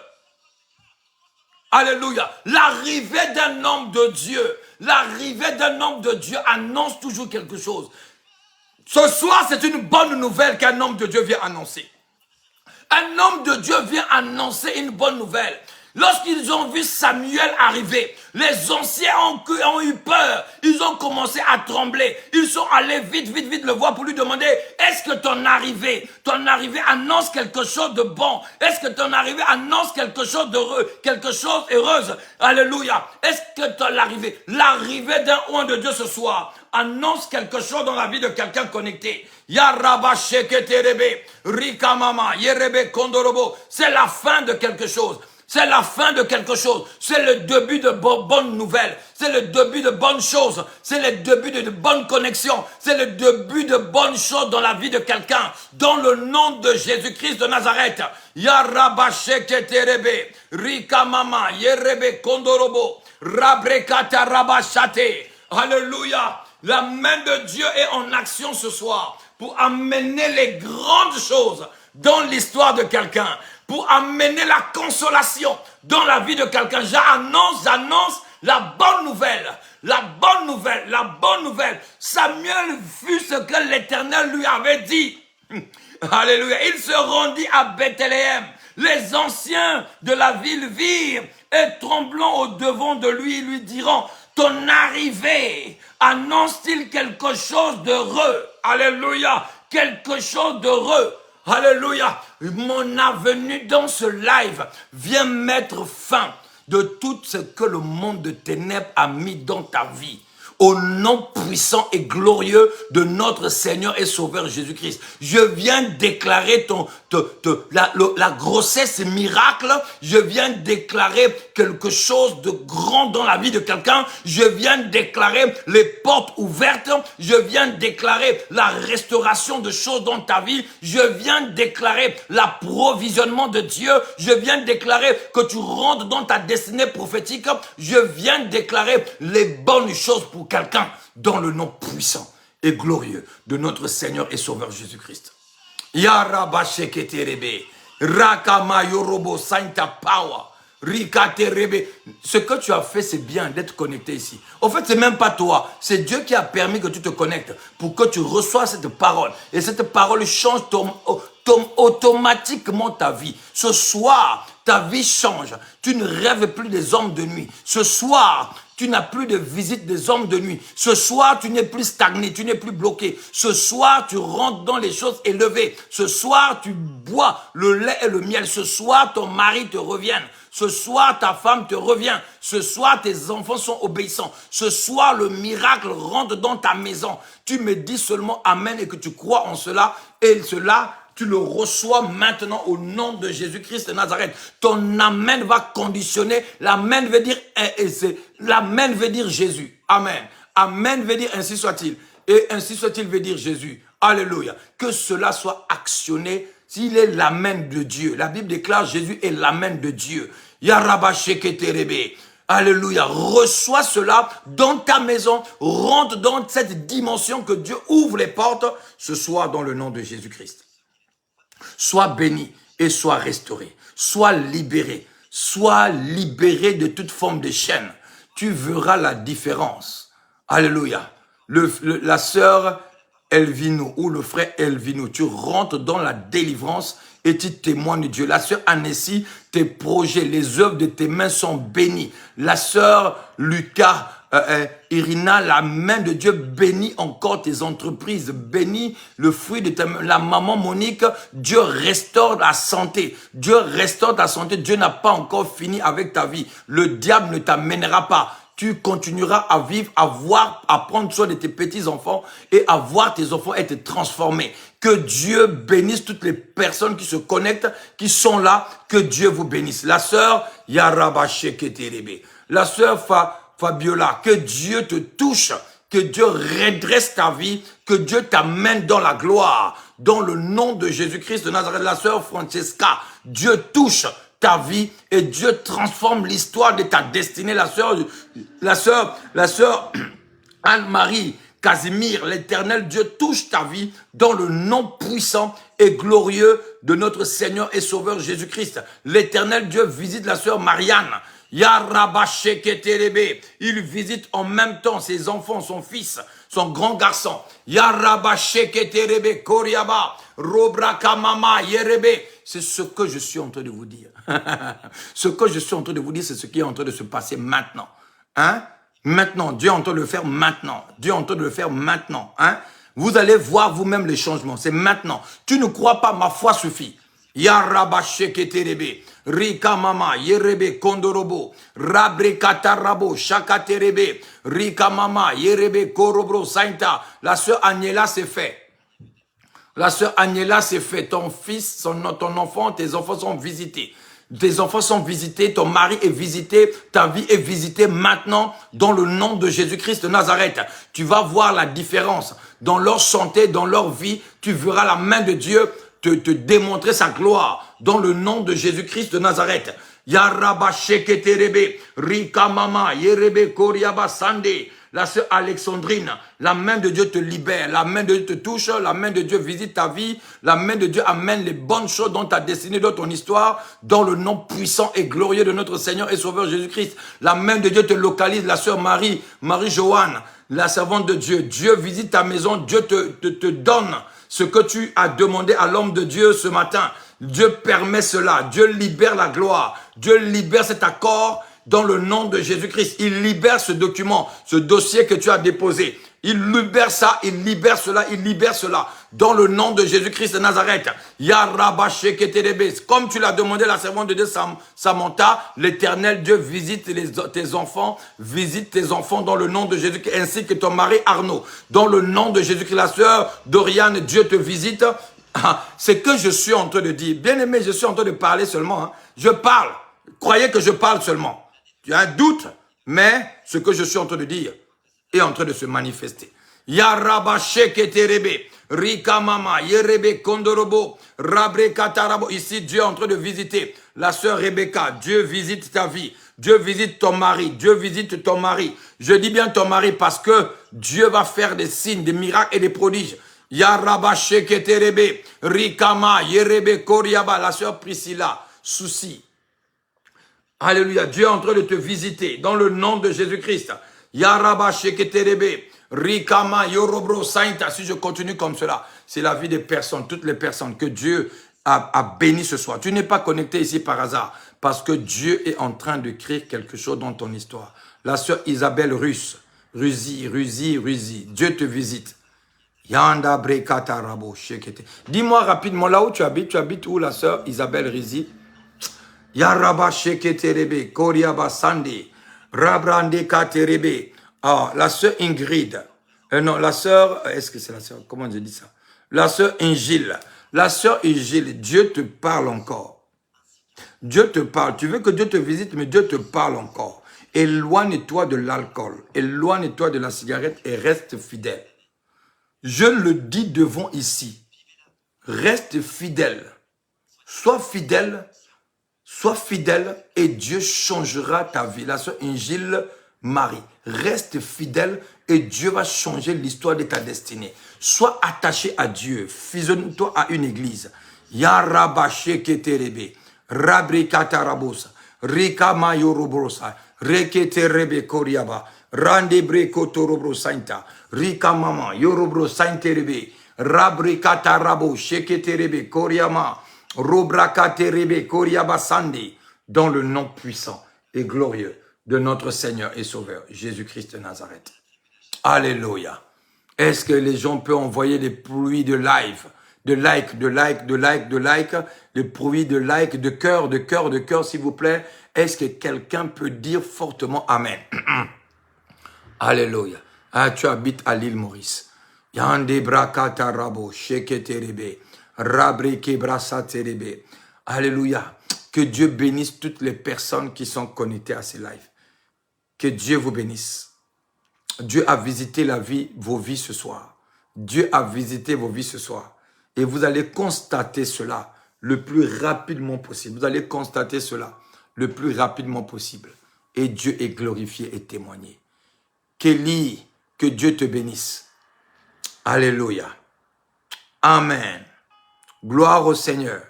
Alléluia. L'arrivée d'un homme de Dieu, annonce toujours quelque chose. Ce soir, c'est une bonne nouvelle qu'un homme de Dieu vient annoncer. Un homme de Dieu vient annoncer une bonne nouvelle. Lorsqu'ils ont vu Samuel arriver, les anciens ont eu peur. Ils ont commencé à trembler. Ils sont allés vite le voir pour lui demander, est-ce que ton arrivée annonce quelque chose de bon? Est-ce que ton arrivée annonce quelque chose d'heureux, quelque chose heureuse? Alléluia. Est-ce que l'arrivée d'un oint de Dieu ce soir annonce quelque chose dans la vie de quelqu'un connecté? Yaraba sheketerebe, rikamama, yerebe kondorobo. C'est la fin de quelque chose. C'est la fin de quelque chose. C'est le début de bonnes nouvelles. C'est le début de bonnes choses. C'est le début de bonnes connexions. C'est le début de bonnes choses dans la vie de quelqu'un. Dans le nom de Jésus-Christ de Nazareth. Yarabasheketerebe, rikamama, yerebe kondorobo, rabrekata rabashate. Alléluia. La main de Dieu est en action ce soir pour amener les grandes choses dans l'histoire de quelqu'un, pour amener la consolation dans la vie de quelqu'un. J'annonce la bonne nouvelle, la bonne nouvelle, la bonne nouvelle. Samuel fut ce que l'Éternel lui avait dit. Alléluia. Il se rendit à Bethléem. Les anciens de la ville virent et tremblant au devant de lui diront, ton arrivée annonce-t-il quelque chose d'heureux? Alléluia. Quelque chose d'heureux. Alléluia. Mon venue dans ce live vient mettre fin de tout ce que le monde de ténèbres a mis dans ta vie. Au nom puissant et glorieux de notre Seigneur et Sauveur Jésus-Christ. Je viens déclarer la grossesse miracle. Je viens déclarer quelque chose de grand dans la vie de quelqu'un. Je viens déclarer les portes ouvertes. Je viens déclarer la restauration de choses dans ta vie. Je viens déclarer l'approvisionnement de Dieu. Je viens déclarer que tu rentres dans ta destinée prophétique. Je viens déclarer les bonnes choses pour quelqu'un dans le nom puissant et glorieux de notre Seigneur et Sauveur Jésus-Christ. Yarabasheketerebe, Rakama Yorobo Sainte Power, Rikaterebe. Ce que tu as fait, c'est bien d'être connecté ici. En fait, c'est même pas toi. C'est Dieu qui a permis que tu te connectes pour que tu reçoives cette parole. Et cette parole change automatiquement ta vie. Ce soir, ta vie change. Tu ne rêves plus des hommes de nuit. Ce soir, tu n'as plus de visite des hommes de nuit. Ce soir, tu n'es plus stagné, tu n'es plus bloqué. Ce soir, tu rentres dans les choses élevées. Ce soir, tu bois le lait et le miel. Ce soir, ton mari te revient. Ce soir, ta femme te revient. Ce soir, tes enfants sont obéissants. Ce soir, le miracle rentre dans ta maison. Tu me dis seulement Amen et que tu crois en cela. Et cela, tu le reçois maintenant au nom de Jésus-Christ de Nazareth. Ton Amen va conditionner. L'Amen veut dire, l'Amen veut dire Jésus. Amen. Amen veut dire ainsi soit-il. Et ainsi soit-il veut dire Jésus. Alléluia. Que cela soit actionné. S'il est l'Amen de Dieu. La Bible déclare Jésus est l'Amen de Dieu. Yarabasheketerebe. Alléluia. Reçois cela dans ta maison. Rentre dans cette dimension que Dieu ouvre les portes ce soir dans le nom de Jésus-Christ. Sois béni et sois restauré. Sois libéré. Sois libéré de toute forme de chaîne. Tu verras la différence. Alléluia. La sœur Elvino ou le frère Elvino, tu rentres dans la délivrance et tu témoignes de Dieu. La sœur Annessie, tes projets, les œuvres de tes mains sont bénies. La sœur Lucas, Irina, la main de Dieu bénit encore tes entreprises, bénit le fruit de ta main. La maman Monique, Dieu restaure la santé. Dieu restaure ta santé. Dieu n'a pas encore fini avec ta vie. Le diable ne t'amènera pas. Tu continueras à vivre, à prendre soin de tes petits-enfants et à voir tes enfants être transformés. Que Dieu bénisse toutes les personnes qui se connectent, qui sont là. Que Dieu vous bénisse. La sœur Yarabasheketerebe. La sœur Fabiola, que Dieu te touche, que Dieu redresse ta vie, que Dieu t'amène dans la gloire. Dans le nom de Jésus-Christ de Nazareth, la sœur Francesca, Dieu touche ta vie et Dieu transforme l'histoire de ta destinée. La sœur Anne-Marie, Casimir, l'Éternel Dieu touche ta vie dans le nom puissant et glorieux de notre Seigneur et Sauveur Jésus-Christ. L'Éternel Dieu visite la sœur Marianne. Yarabasheketerebe. Il visite en même temps ses enfants, son fils, son grand garçon. Yarabasheketerebe koriaba. Robrakamama yerebe. c'est ce que je suis en train de vous dire. Ce que je suis en train de vous dire, c'est ce qui est en train de se passer maintenant. Hein? Maintenant, Dieu est en train de le faire maintenant. Dieu est en train de le faire maintenant. Hein? Vous allez voir vous-même les changements. C'est maintenant. Tu ne crois pas, ma foi suffit. Yarabasheketerebe, Rika mama, Yerebe kondorobo, Rabre katarabo, Shakaterebe, Rika mama, Yerebe korobro, Sainta. La sœur Agnella s'est fait. La sœur Agnella s'est fait. Ton fils, ton enfant, tes enfants sont visités. Tes enfants sont visités, ton mari est visité, ta vie est visitée maintenant dans le nom de Jésus-Christ de Nazareth. Tu vas voir la différence dans leur santé, dans leur vie. Tu verras la main de Dieu te démontrer sa gloire dans le nom de Jésus-Christ de Nazareth. Yaraba sheketerebe, Rika mama, Yerebe koriaba sande. La sœur Alexandrine, la main de Dieu te libère, la main de Dieu te touche, la main de Dieu visite ta vie, la main de Dieu amène les bonnes choses dans ta destinée, dans ton histoire, dans le nom puissant et glorieux de notre Seigneur et Sauveur Jésus-Christ. La main de Dieu te localise, la sœur Marie-Joanne, la servante de Dieu. Dieu visite ta maison, Dieu te donne ce que tu as demandé à l'homme de Dieu ce matin. Dieu permet cela, Dieu libère la gloire, Dieu libère cet accord dans le nom de Jésus-Christ. Il libère ce document, ce dossier que tu as déposé. Il libère ça, il libère cela, il libère cela. Dans le nom de Jésus-Christ de Nazareth. Comme tu l'as demandé, la servante de Dieu Samantha, l'Éternel Dieu visite tes enfants dans le nom de Jésus-Christ, ainsi que ton mari Arnaud. Dans le nom de Jésus-Christ, la sœur Doriane, Dieu te visite. C'est que je suis en train de dire. Bien aimé, je suis en train de parler seulement. Hein. Je parle. Croyez que je parle seulement. Tu as un doute, mais ce que je suis en train de dire est en train de se manifester. Yaraba sheketerebe, Rika mama, Yerebe kondorobo, Rabre katarabo. Ici, Dieu est en train de visiter la sœur Rebecca. Dieu visite ta vie. Dieu visite ton mari. Dieu visite ton mari. Je dis bien ton mari parce que Dieu va faire des signes, des miracles et des prodiges. Yaraba sheketerebe, Rikama, Yerebe koriaba. La sœur Priscilla, souci. Alléluia, Dieu est en train de te visiter dans le nom de Jésus-Christ. Yaraba sheketerebe, Rikama yorobro sainta. Si je continue comme cela, c'est la vie des personnes, toutes les personnes que Dieu a béni ce soir. Tu n'es pas connecté ici par hasard parce que Dieu est en train de créer quelque chose dans ton histoire. La sœur Isabelle Ruzi, Dieu te visite. Yanda brekata rabo shekete. Dis-moi rapidement là où tu habites où la sœur Isabelle Ruzi? Yaraba sheketerebe, Koriaba Sandi, Rabrande Katerebe. Ah, la sœur Ingrid. Non, la sœur, est-ce que c'est la sœur? Comment je dis ça? La sœur Ingile. La sœur Ingile, Dieu te parle encore. Dieu te parle. Tu veux que Dieu te visite, mais Dieu te parle encore. Éloigne-toi de l'alcool. Éloigne-toi de la cigarette et reste fidèle. Je le dis devant ici. Reste fidèle. Sois fidèle. Sois fidèle et Dieu changera ta vie. La sœur Ingile Marie, reste fidèle et Dieu va changer l'histoire de ta destinée. Sois attaché à Dieu. Fusionne-toi à une église. Yarabashe keterebe, rabrikatarabosa, rika mayorobrosa, reketerebe koriaba, randebre kotorobro sainta, rika mama yorobro sainterebe, rabrikatarabo, sheketerebe koriama. Robrakaterebe Koriabasandi, dans le nom puissant et glorieux de notre Seigneur et Sauveur, Jésus-Christ de Nazareth. Alléluia. Est-ce que les gens peuvent envoyer des bruits de live, de like, des bruits de like, de cœur, s'il vous plaît? Est-ce que quelqu'un peut dire fortement Amen? Alléluia. Ah, tu habites à l'île Maurice. Yande brakata rabo, sheketerebe. Alléluia. Que Dieu bénisse toutes les personnes qui sont connectées à ces lives. Que Dieu vous bénisse. Dieu a visité vos vies ce soir. Dieu a visité vos vies ce soir. Et vous allez constater cela le plus rapidement possible. Vous allez constater cela le plus rapidement possible. Et Dieu est glorifié et témoigné. Kelly, que Dieu te bénisse. Alléluia. Amen. Gloire au Seigneur.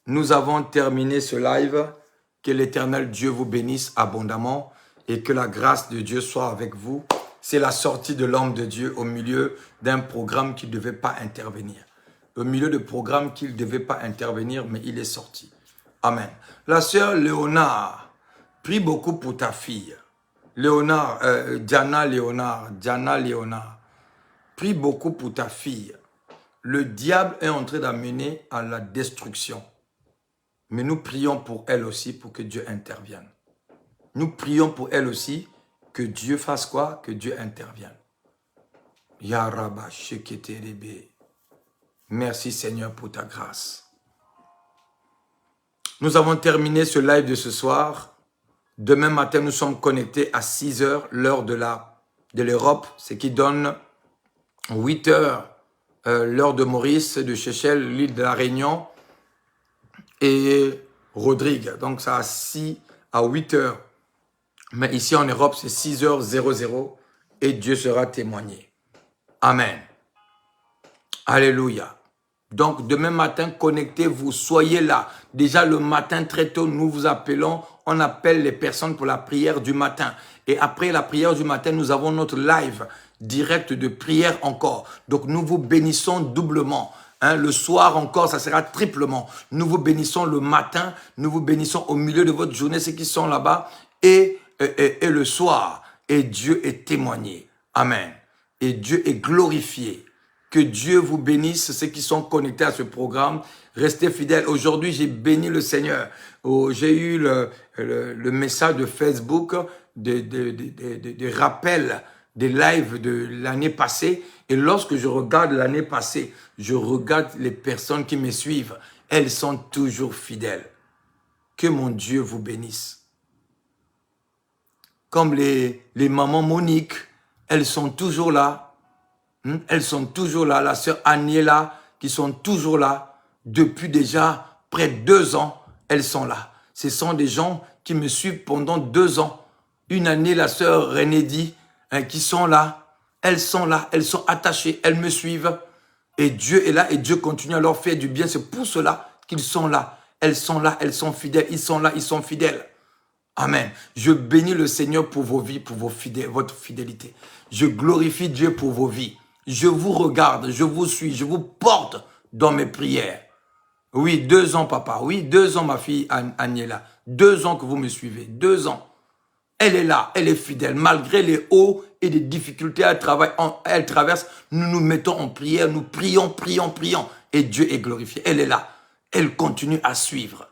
Nous avons terminé ce live. Que l'Éternel Dieu vous bénisse abondamment et que la grâce de Dieu soit avec vous. C'est la sortie de l'homme de Dieu au milieu d'un programme qui ne devait pas intervenir. au milieu de programme qu'il ne devait pas intervenir, mais il est sorti. Amen. La sœur Léonard, prie beaucoup pour ta fille. Léonard, Diana Léonard, prie beaucoup pour ta fille. Le diable est en train d'amener à la destruction. Mais nous prions pour elle aussi, pour que Dieu intervienne. Nous prions pour elle aussi, que Dieu fasse quoi? Que Dieu intervienne. Ya Rabba Sheketerebe. Merci Seigneur pour ta grâce. Nous avons terminé ce live de ce soir. Demain matin, nous sommes connectés à 6 heures, l'heure de l'Europe, ce qui donne 8 heures, l'heure de Maurice, de Seychelles, l'île de la Réunion et Rodrigue. Donc, ça a 6 à 8 heures. Mais ici en Europe, c'est 6h00 et Dieu sera témoigné. Amen. Alléluia. Donc, demain matin, connectez-vous, soyez là. Déjà, le matin, très tôt, nous vous appelons. On appelle les personnes pour la prière du matin. Et après la prière du matin, nous avons notre live direct de prière encore. Donc, nous vous bénissons doublement. Hein, le soir encore, ça sera triplement. Nous vous bénissons le matin. Nous vous bénissons au milieu de votre journée, ceux qui sont là-bas. Et le soir. Et Dieu est témoigné. Amen. Et Dieu est glorifié. Que Dieu vous bénisse, ceux qui sont connectés à ce programme. Restez fidèles. Aujourd'hui, j'ai béni le Seigneur. Oh, j'ai eu le message de Facebook, des rappels, des lives de l'année passée. Et lorsque je regarde l'année passée, je regarde les personnes qui me suivent. Elles sont toujours fidèles. Que mon Dieu vous bénisse. Comme les mamans Monique, elles sont toujours là. Elles sont toujours là, la sœur Aniela, qui sont toujours là. Depuis déjà près de 2 ans, elles sont là. Ce sont des gens qui me suivent pendant 2 ans. Une année, la sœur Renédi, qui sont là. Elles sont là, elles sont attachées, elles me suivent. Et Dieu est là et Dieu continue à leur faire du bien. C'est pour cela qu'ils sont là. Elles sont là, elles sont fidèles. Ils sont là, ils sont fidèles. Amen. Je bénis le Seigneur pour vos vies, pour votre fidélité. Je glorifie Dieu pour vos vies. Je vous regarde, je vous suis, je vous porte dans mes prières. Oui, 2 ans, papa. Oui, 2 ans, ma fille Agnella. 2 ans que vous me suivez. 2 ans. Elle est là, elle est fidèle. Malgré les hauts et les difficultés elle traverse, nous nous mettons en prière, nous prions, prions, prions. Et Dieu est glorifié. Elle est là. Elle continue à suivre.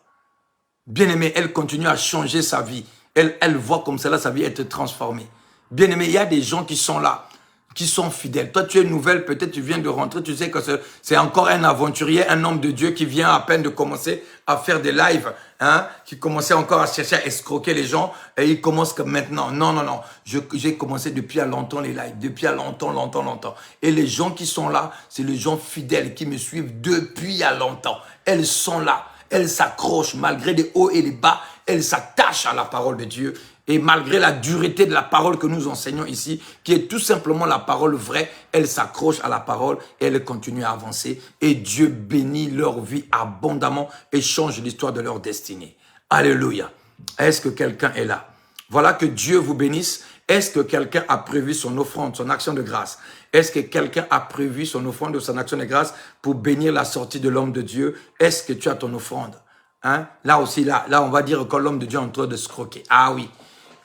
Bien-aimée, elle continue à changer sa vie. Elle voit comme cela sa vie être transformée. Bien-aimée, il y a des gens qui sont là, qui sont fidèles. Toi, tu es nouvelle, peut-être tu viens de rentrer, tu sais que c'est encore un aventurier, un homme de Dieu qui vient à peine de commencer à faire des lives, hein, qui commençait encore à chercher à escroquer les gens, et il commence que maintenant. Non, non, non. J'ai commencé depuis à longtemps les lives, depuis à longtemps. Et les gens qui sont là, c'est les gens fidèles qui me suivent depuis à longtemps. Elles sont là. Elles s'accrochent malgré les hauts et les bas. Elles s'attachent à la parole de Dieu. Et malgré la dureté de la parole que nous enseignons ici, qui est tout simplement la parole vraie, elles s'accrochent à la parole et elles continuent à avancer. Et Dieu bénit leur vie abondamment et change l'histoire de leur destinée. Alléluia. Est-ce que quelqu'un est là? Voilà, que Dieu vous bénisse. Est-ce que quelqu'un a prévu son offrande, son action de grâce? Est-ce que quelqu'un a prévu son offrande ou son action de grâce pour bénir la sortie de l'homme de Dieu? Est-ce que tu as ton offrande? Hein? Là aussi, là, on va dire que l'homme de Dieu est en train de se croquer. Ah oui.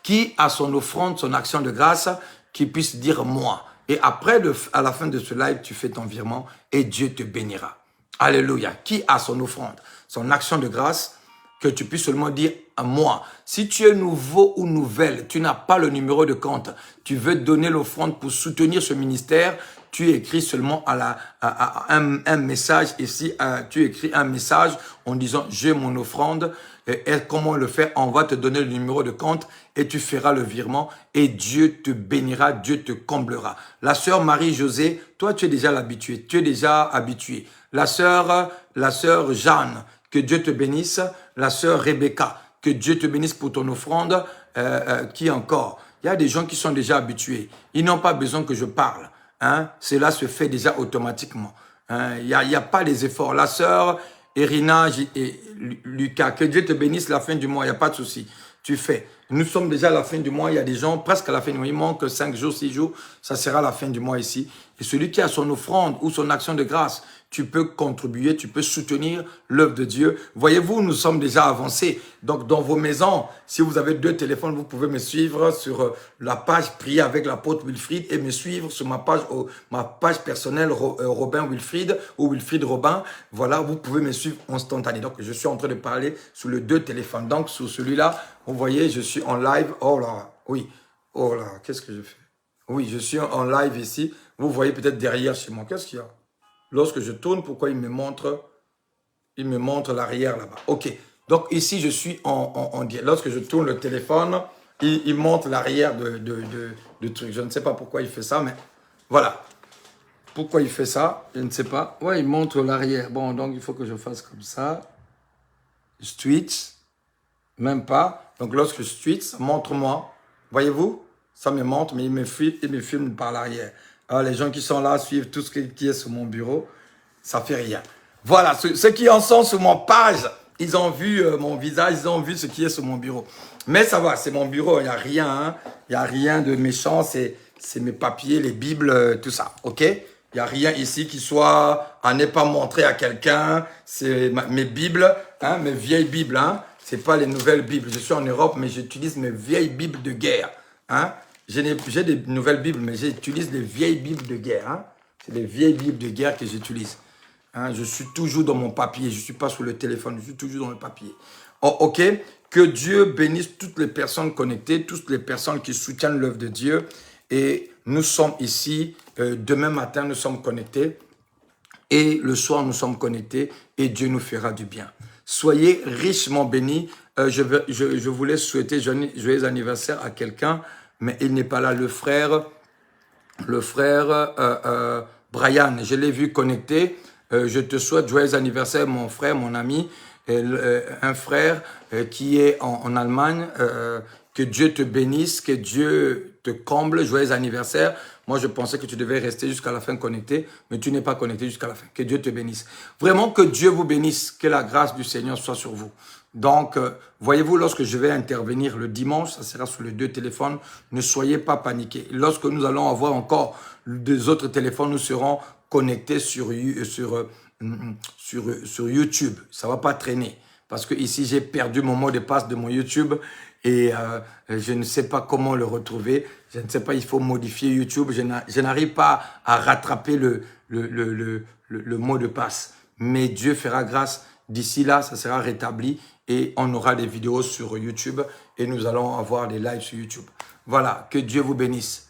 Qui a son offrande, son action de grâce, qui puisse dire moi. Et après, à la fin de ce live, tu fais ton virement et Dieu te bénira. Alléluia. Qui a son offrande, son action de grâce, que tu puisses seulement dire à moi. Si tu es nouveau ou nouvelle, tu n'as pas le numéro de compte, tu veux donner l'offrande pour soutenir ce ministère, tu écris seulement un message ici, tu écris un message en disant j'ai mon offrande. Et comment le faire? On va te donner le numéro de compte et tu feras le virement et Dieu te bénira, Dieu te comblera. La sœur Marie-Josée, toi tu es déjà l'habitué, tu es déjà habitué. La sœur Jeanne, que Dieu te bénisse. La sœur Rebecca, que Dieu te bénisse pour ton offrande. Qui encore? Il y a des gens qui sont déjà habitués. Ils n'ont pas besoin que je parle. Hein? Cela se fait déjà automatiquement. Hein? Il y a pas les efforts. La sœur Irina et Lucas, que Dieu te bénisse la fin du mois, il n'y a pas de souci. Tu fais. Nous sommes déjà à la fin du mois, il y a des gens presque à la fin du mois, il manque 5 jours, 6 jours, ça sera la fin du mois ici. Et celui qui a son offrande ou son action de grâce, tu peux contribuer, tu peux soutenir l'œuvre de Dieu. Voyez-vous, nous sommes déjà avancés. Donc, dans vos maisons, si vous avez 2 téléphones, vous pouvez me suivre sur la page Prier avec l'apôtre Wilfrid et me suivre sur ma page personnelle Robin Wilfrid ou Wilfrid Robin. Voilà, vous pouvez me suivre instantanément. Donc, je suis en train de parler sur les 2 téléphones. Donc, sur celui-là, vous voyez, je suis en live. Oh là, oui. Oh là, qu'est-ce que je fais? Oui, je suis en live ici. Vous voyez peut-être derrière chez moi. Qu'est-ce qu'il y a? Lorsque je tourne, pourquoi il me montre l'arrière là-bas? Ok. Donc ici, je suis en direct. Lorsque je tourne le téléphone, il montre l'arrière de truc. Je ne sais pas pourquoi il fait ça, mais voilà. Pourquoi il fait ça? Je ne sais pas. Ouais, il montre l'arrière. Bon, donc il faut que je fasse comme ça. Je switch. Même pas. Donc lorsque je switch, ça montre moi. Voyez-vous? Ça me montre, mais il me filme par l'arrière. Alors les gens qui sont là suivent tout ce qui est sur mon bureau. Ça fait rien. Voilà, ceux qui en sont sur mon page, ils ont vu mon visage, ils ont vu ce qui est sur mon bureau. Mais ça va, c'est mon bureau, il n'y a rien. Hein. Il n'y a rien de méchant, c'est mes papiers, les Bibles, tout ça. OK? Il n'y a rien ici qui soit à ne pas montrer à quelqu'un. C'est mes Bibles, hein, mes vieilles Bibles. Hein. Ce n'est pas les nouvelles Bibles. Je suis en Europe, mais j'utilise mes vieilles Bibles de guerre. Hein. J'ai des nouvelles Bibles, mais j'utilise les vieilles Bibles de guerre. Hein. C'est les vieilles Bibles de guerre que j'utilise. Hein, je suis toujours dans mon papier. Je ne suis pas sur le téléphone. Je suis toujours dans le papier. Oh, OK. Que Dieu bénisse toutes les personnes connectées, toutes les personnes qui soutiennent l'œuvre de Dieu. Et nous sommes ici. Demain matin, nous sommes connectés. Et le soir, nous sommes connectés. Et Dieu nous fera du bien. Soyez richement bénis. Je voulais souhaiter joyeux anniversaire à quelqu'un, mais il n'est pas là. Le frère Brian, je l'ai vu connecté. Je te souhaite joyeux anniversaire, mon frère, mon ami, un frère qui est en Allemagne. Que Dieu te bénisse, que Dieu te comble. Joyeux anniversaire. Moi, je pensais que tu devais rester jusqu'à la fin connecté, mais tu n'es pas connecté jusqu'à la fin. Que Dieu te bénisse. Vraiment, que Dieu vous bénisse. Que la grâce du Seigneur soit sur vous. Donc, voyez-vous, lorsque je vais intervenir le dimanche, ça sera sur les 2 téléphones, ne soyez pas paniqués. Lorsque nous allons avoir encore 2 autres téléphones, nous serons connectés sur YouTube. Ça ne va pas traîner. Parce que ici, j'ai perdu mon mot de passe de mon YouTube et je ne sais pas comment le retrouver. Je ne sais pas, il faut modifier YouTube. Je n'arrive pas à rattraper le mot de passe. Mais Dieu fera grâce. D'ici là, ça sera rétabli et on aura des vidéos sur YouTube et nous allons avoir des lives sur YouTube. Voilà, que Dieu vous bénisse.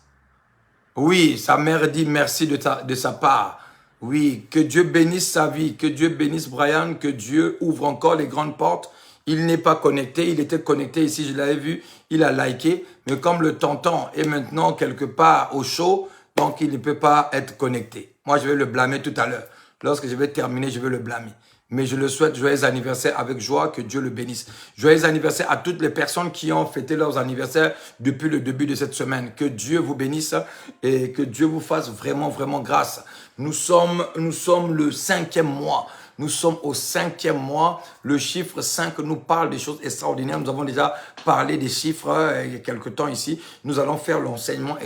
Oui, sa mère dit merci de sa part. Oui, que Dieu bénisse sa vie, que Dieu bénisse Brian, que Dieu ouvre encore les grandes portes. Il n'est pas connecté, il était connecté ici, je l'avais vu, il a liké. Mais comme le tonton est maintenant quelque part au chaud, donc il ne peut pas être connecté. Moi, je vais le blâmer tout à l'heure. Lorsque je vais terminer, je vais le blâmer. Mais je le souhaite joyeux anniversaire avec joie, que Dieu le bénisse. Joyeux anniversaire à toutes les personnes qui ont fêté leurs anniversaires depuis le début de cette semaine. Que Dieu vous bénisse et que Dieu vous fasse vraiment, vraiment grâce. Nous sommes le 5e mois. Nous sommes au 5e mois. Le chiffre 5 nous parle des choses extraordinaires. Nous avons déjà parlé des chiffres il y a quelque temps ici. Nous allons faire l'enseignement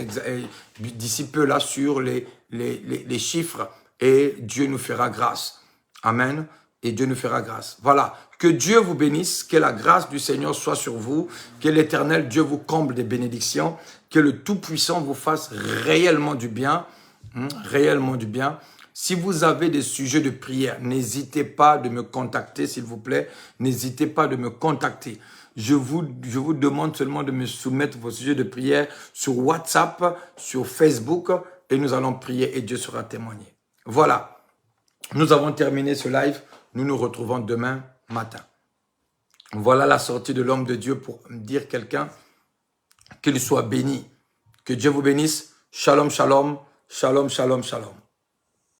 d'ici peu là sur les chiffres et Dieu nous fera grâce. Amen. Et Dieu nous fera grâce. Voilà. Que Dieu vous bénisse, que la grâce du Seigneur soit sur vous, que l'Éternel Dieu vous comble des bénédictions, que le Tout-Puissant vous fasse réellement du bien, réellement du bien. Si vous avez des sujets de prière, n'hésitez pas de me contacter, s'il vous plaît. N'hésitez pas de me contacter. Je vous demande seulement de me soumettre vos sujets de prière sur WhatsApp, sur Facebook, et nous allons prier et Dieu sera témoigné. Voilà. Nous avons terminé ce live. Nous nous retrouvons demain matin. Voilà la sortie de l'homme de Dieu pour dire quelqu'un qu'il soit béni. Que Dieu vous bénisse. Shalom, shalom, shalom, shalom, shalom.